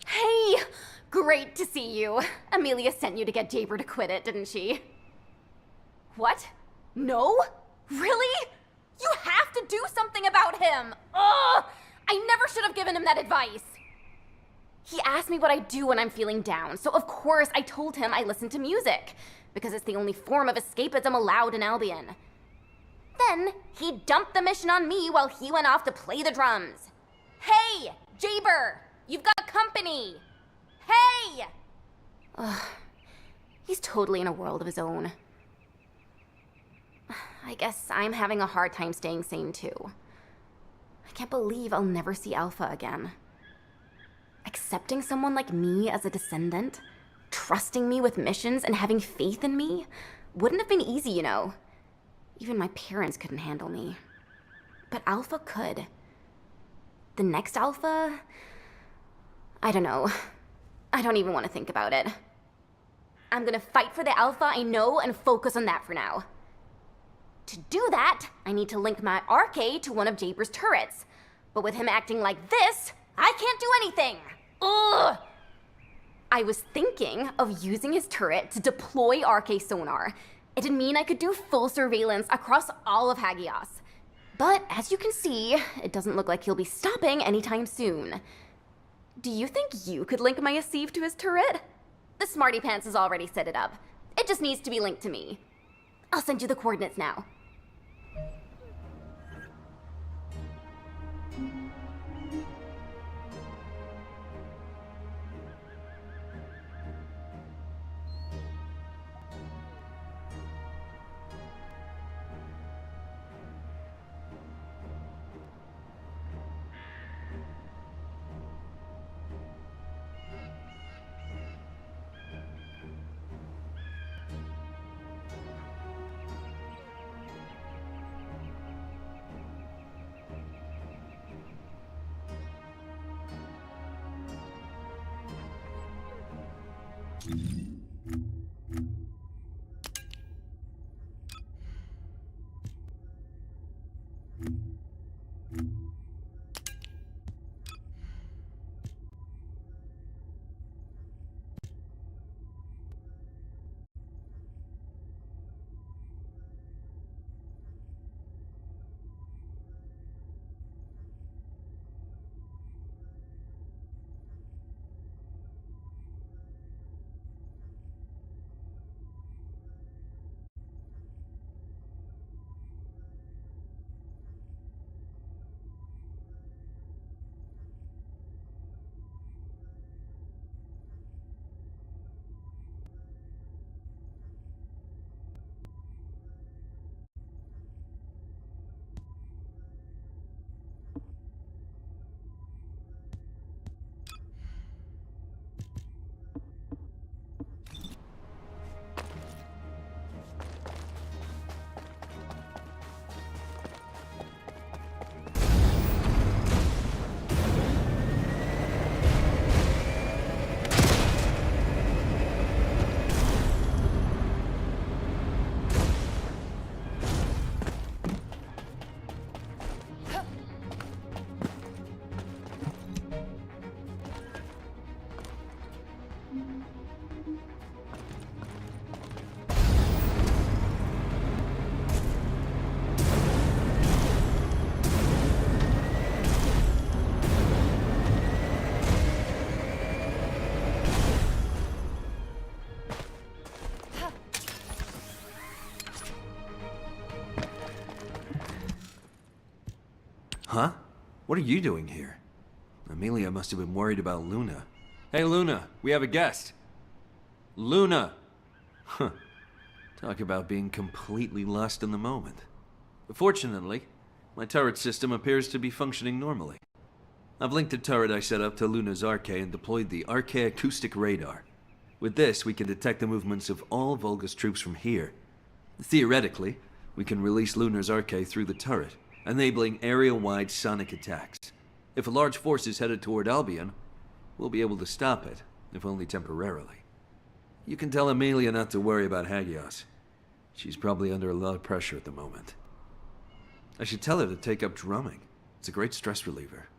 Hey! Great to see you. Amelia sent you to get Jaber to quit it, didn't she? What? No? Really? You have to do something about him! Ugh! I never should have given him that advice! He asked me what I do when I'm feeling down, so of course I told him I listen to music, because it's the only form of escapism allowed in Albion. Then, he dumped the mission on me while he went off to play the drums. Hey, Jaber! You've got company! Hey! Ugh. He's totally in a world of his own. I guess I'm having a hard time staying sane too. I can't believe I'll never see Alpha again. Accepting someone like me as a descendant, trusting me with missions and having faith in me, wouldn't have been easy, you know. Even my parents couldn't handle me. But Alpha could. The next Alpha? I don't know. I don't even want to think about it. I'm gonna fight for the Alpha I know and focus on that for now. To do that, I need to link my RK to one of Jaber's turrets. But with him acting like this, I can't do anything! Ugh! I was thinking of using his turret to deploy RK sonar. It'd mean I could do full surveillance across all of Hagios. But as you can see, it doesn't look like he'll be stopping anytime soon. Do you think you could link my Asif to his turret? The Smarty Pants has already set it up. It just needs to be linked to me. I'll send you the coordinates now. Huh? What are you doing here? Amelia must have been worried about Luna. Hey, Luna, we have a guest. Luna! Huh. Talk about being completely lost in the moment. Fortunately, my turret system appears to be functioning normally. I've linked the turret I set up to Luna's Arche and deployed the Arche acoustic radar. With this, we can detect the movements of all Vulgus troops from here. Theoretically, we can release Luna's Arche through the turret, enabling area-wide sonic attacks. If a large force is headed toward Albion, we'll be able to stop it, if only temporarily. You can tell Amelia not to worry about Hagios. She's probably under a lot of pressure at the moment. I should tell her to take up drumming. It's a great stress reliever.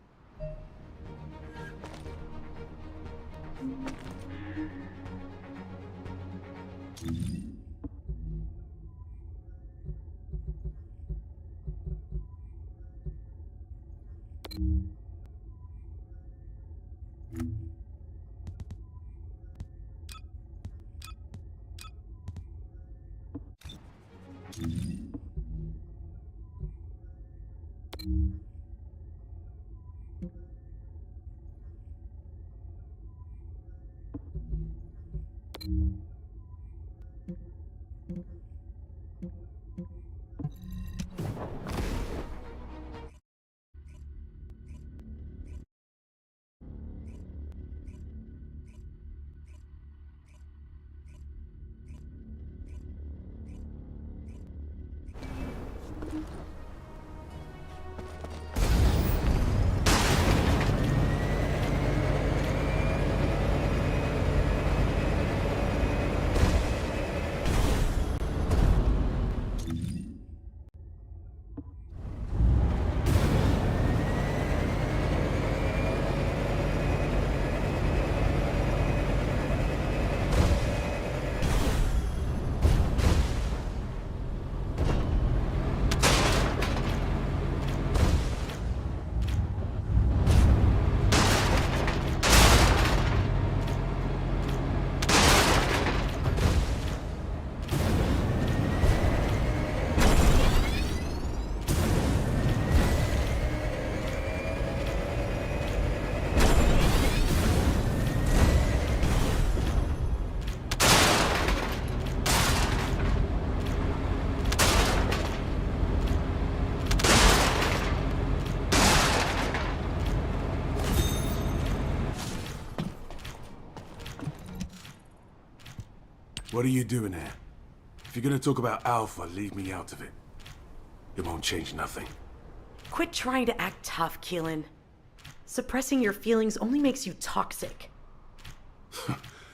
What are you doing here? If you're gonna talk about Alpha, leave me out of it. It won't change nothing. Quit trying to act tough, Keelan. Suppressing your feelings only makes you toxic.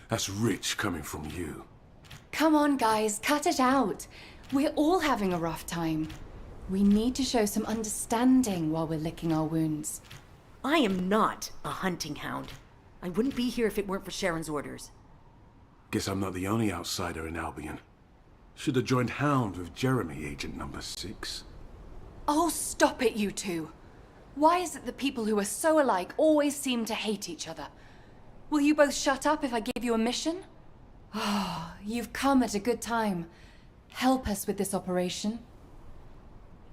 That's rich coming from you. Come on, guys, cut it out. We're all having a rough time. We need to show some understanding while we're licking our wounds. I am not a hunting hound. I wouldn't be here if it weren't for Sharon's orders. Guess I'm not the only outsider in Albion. Should have joined Hound with Jeremy, Agent number 6. Oh, stop it, you two. Why is it that people who are so alike always seem to hate each other? Will you both shut up if I give you a mission? Oh, you've come at a good time. Help us with this operation.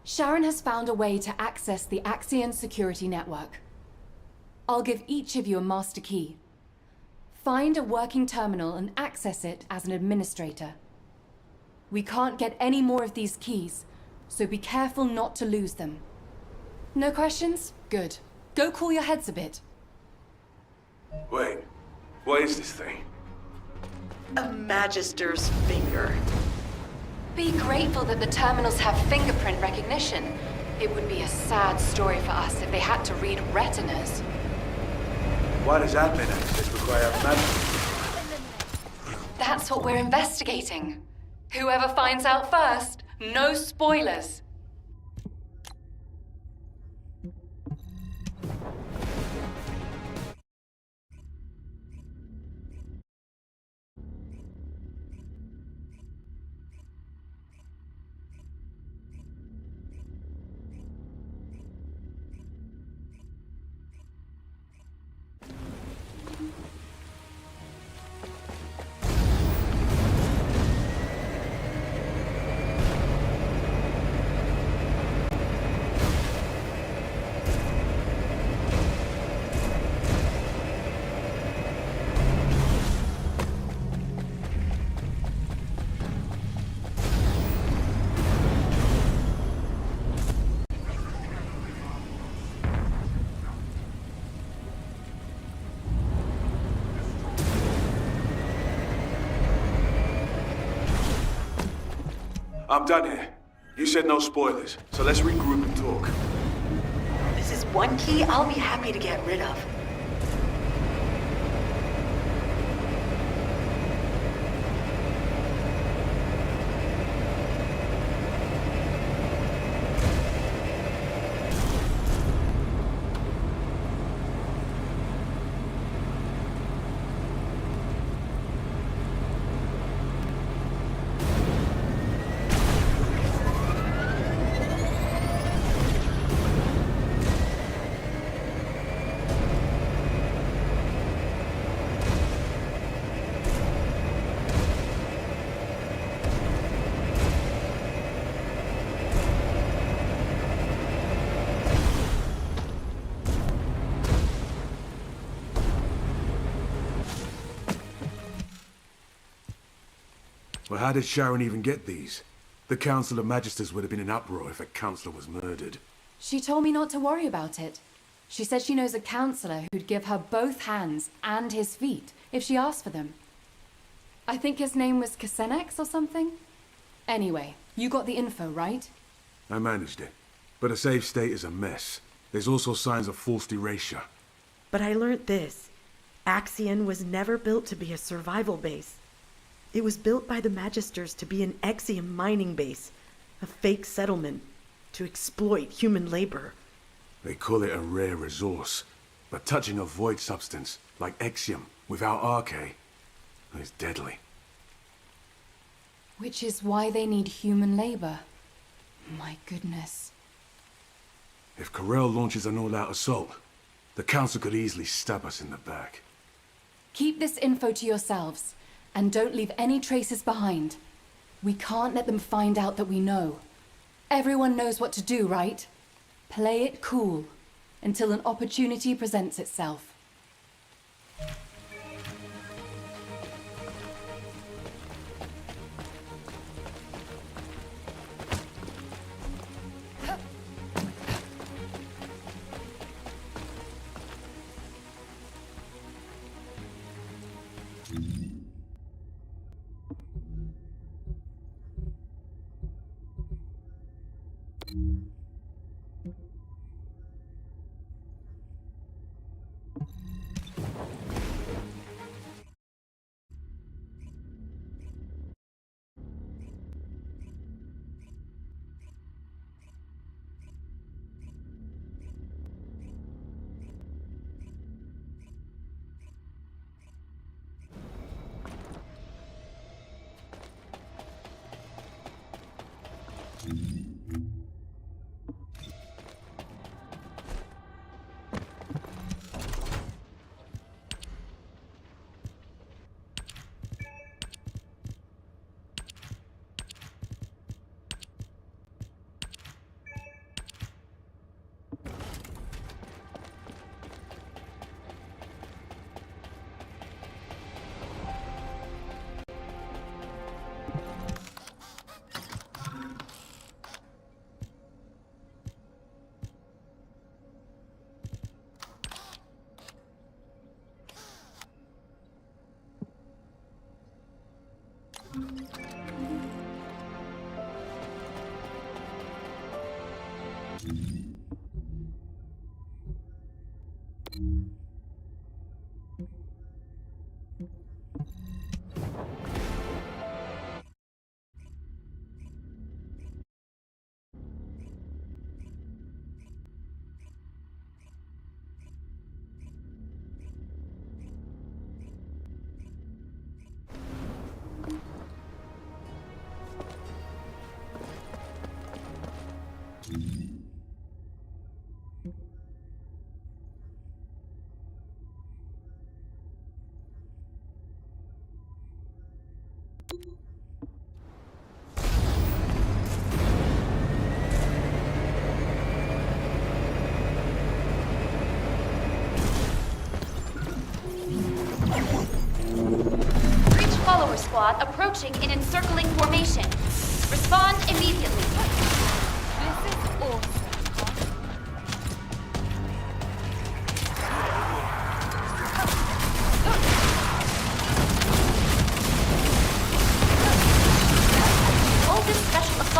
Sharon has found a way to access the Axion security network. I'll give each of you a master key. Find a working terminal and access it as an administrator. We can't get any more of these keys, so be careful not to lose them. No questions? Good. Go cool your heads a bit. Wait, what is this thing? A Magister's finger. Be grateful that the terminals have fingerprint recognition. It would be a sad story for us if they had to read retinas. Why does admin access require magic? That's what we're investigating. Whoever finds out first, no spoilers. I'm done here. You said no spoilers, so let's regroup and talk. This is one key I'll be happy to get rid of. Well, how did Sharon even get these? The Council of Magisters would have been in uproar if a councillor was murdered. She told me not to worry about it. She said she knows a counselor who'd give her both hands and his feet if she asked for them. I think his name was Kasenex or something? Anyway, you got the info, right? I managed it. But a safe state is a mess. There's also signs of forced erasure. But I learned this. Axion was never built to be a survival base. It was built by the Magisters to be an Exium mining base, a fake settlement, to exploit human labor. They call it a rare resource, but touching a void substance, like Exium, without Arche, is deadly. Which is why they need human labor. My goodness. If Corel launches an all-out assault, the Council could easily stab us in the back. Keep this info to yourselves. And don't leave any traces behind. We can't let them find out that we know. Everyone knows what to do, right? Play it cool, until an opportunity presents itself. Follower squad approaching in encircling formation. Respond immediately. This is awesome. All this special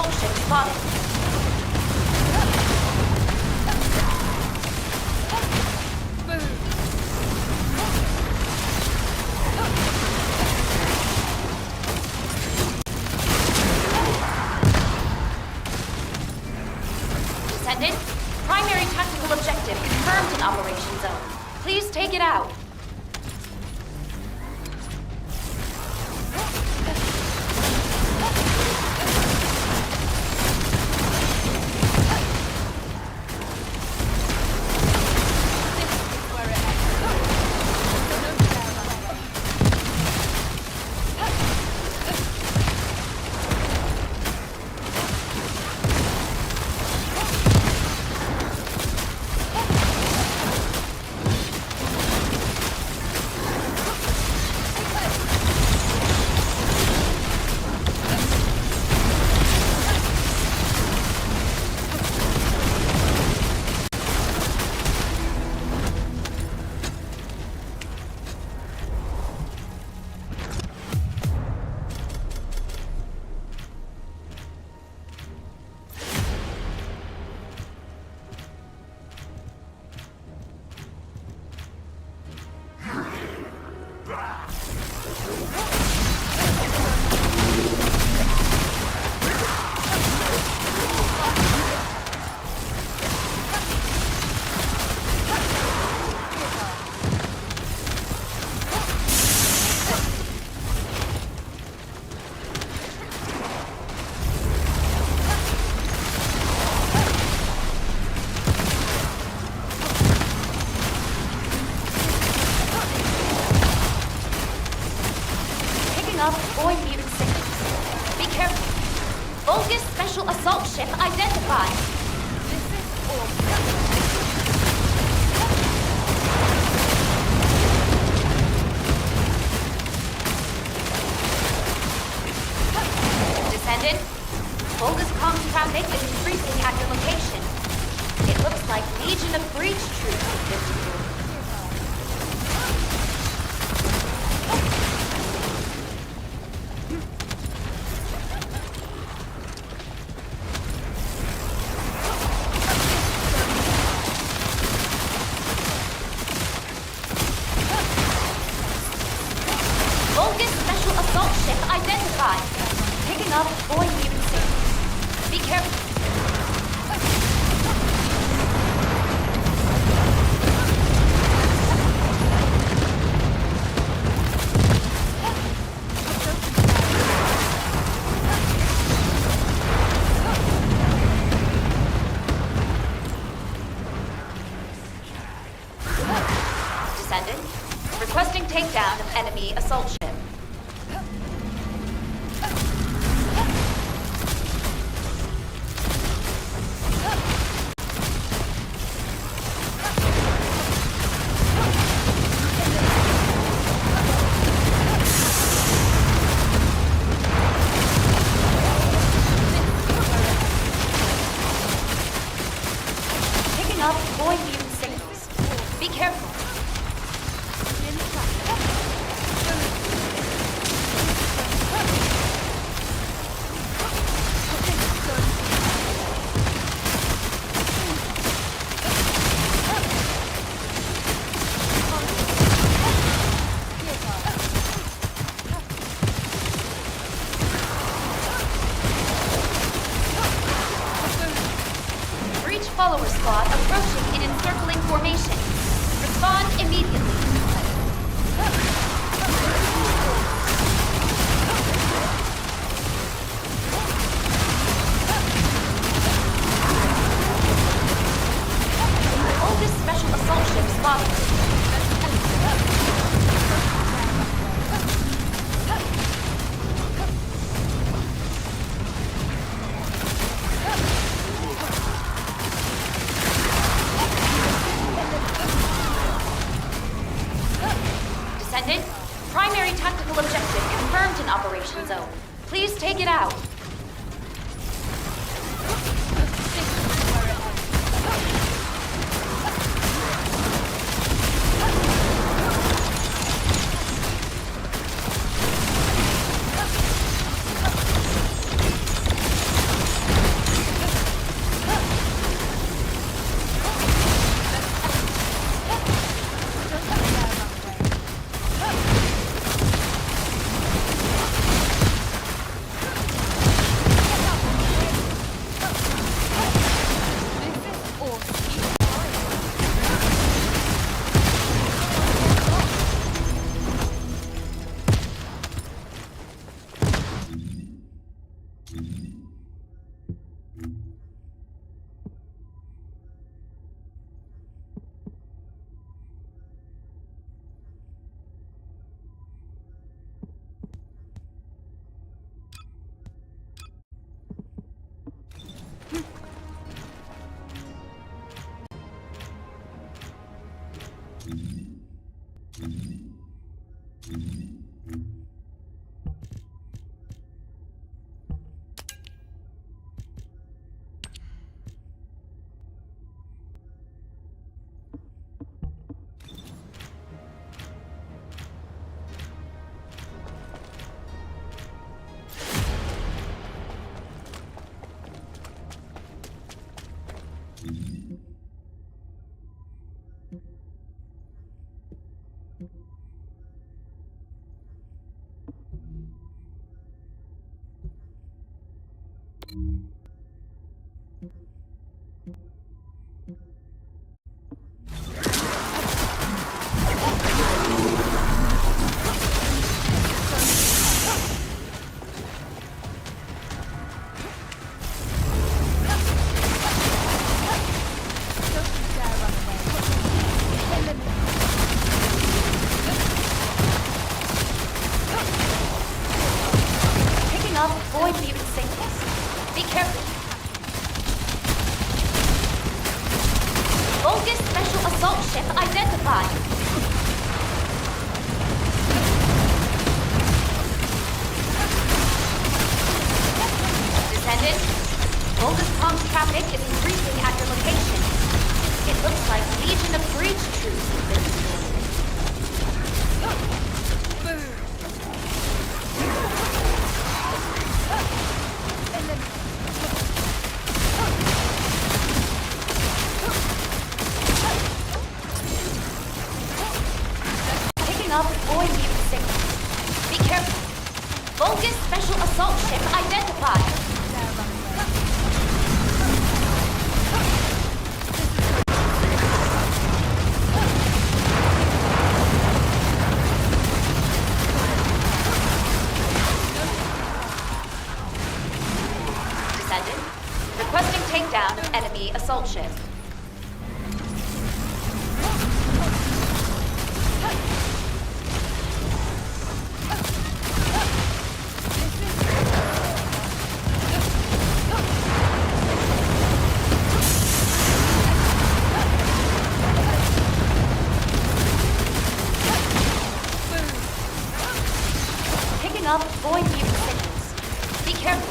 confirmed an operation zone. Please take it out. Boy mutant signals. Be careful. Vulgus special assault ship identified. This is Descendant, Vulgus comms traffic is increasing at your location. It looks like Legion of Breach troops have visited. Picking up boy mutant signals. Be careful. Descendant, requesting takedown of enemy assault ship. Up boy mutant signals. Be careful. Follower squad approaching in encircling formation. Respond immediately. Oldest special assault ship spotted. Descendant, primary tactical objective confirmed in Operation Zone. Please take it out. Picking up void mutant signals. Be careful. Vulgus special assault ship identified. Descendant, Vulgus comms traffic is increasing at your location. It looks like Legion of Breach troops have been destroyed. Picking up void mutant signals. Be careful. Vulgus special assault ship identified. Descendant, requesting takedown of enemy assault ship. Picking up void mutant signals. Be careful.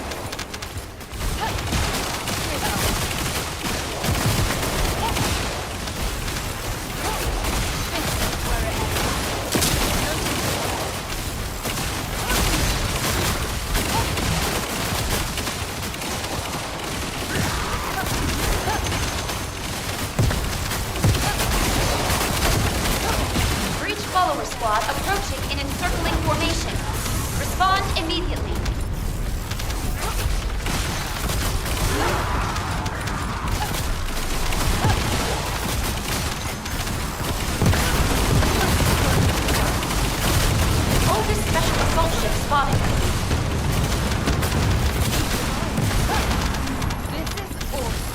Breach follower squad approaching in encircling formation. Respond immediately. Vulgus special assault ship spotted. This is awesome.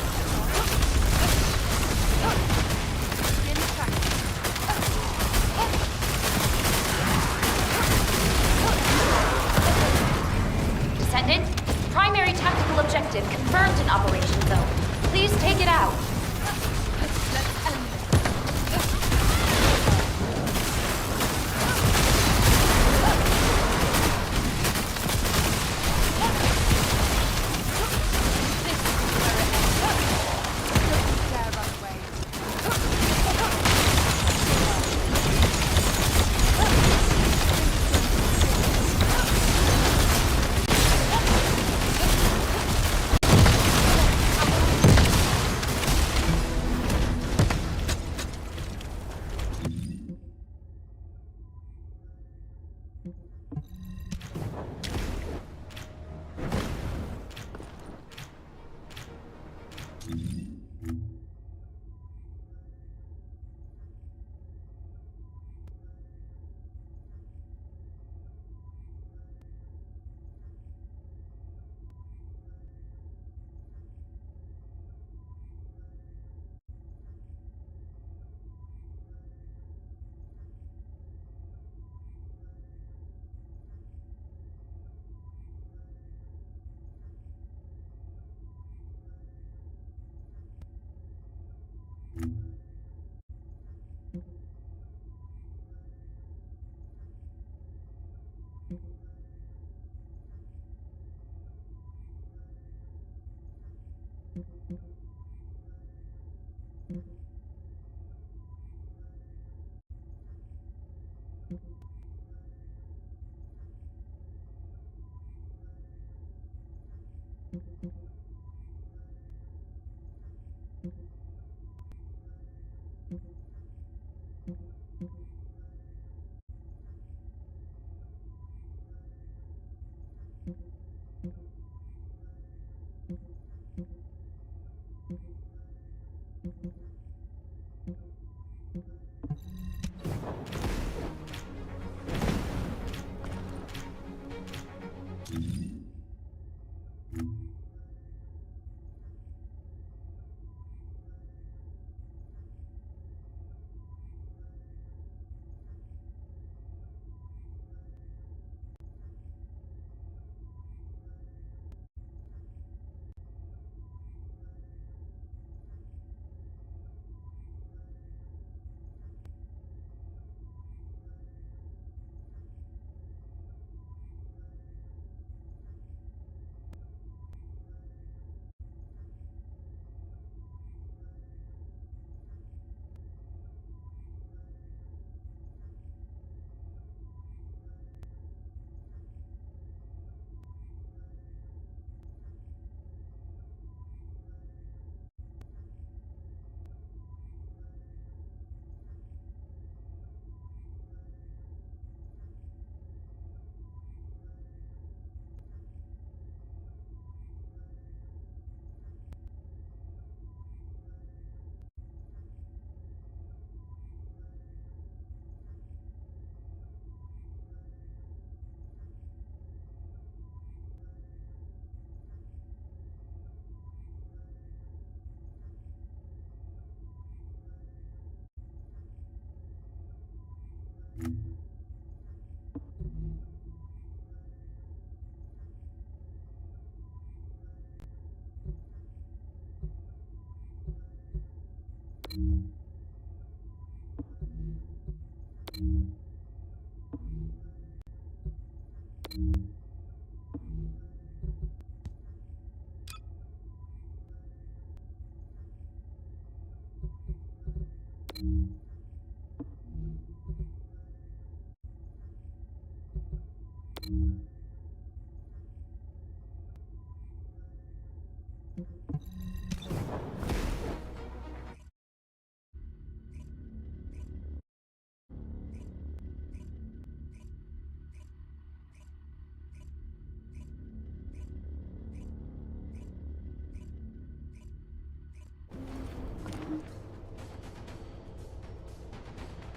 you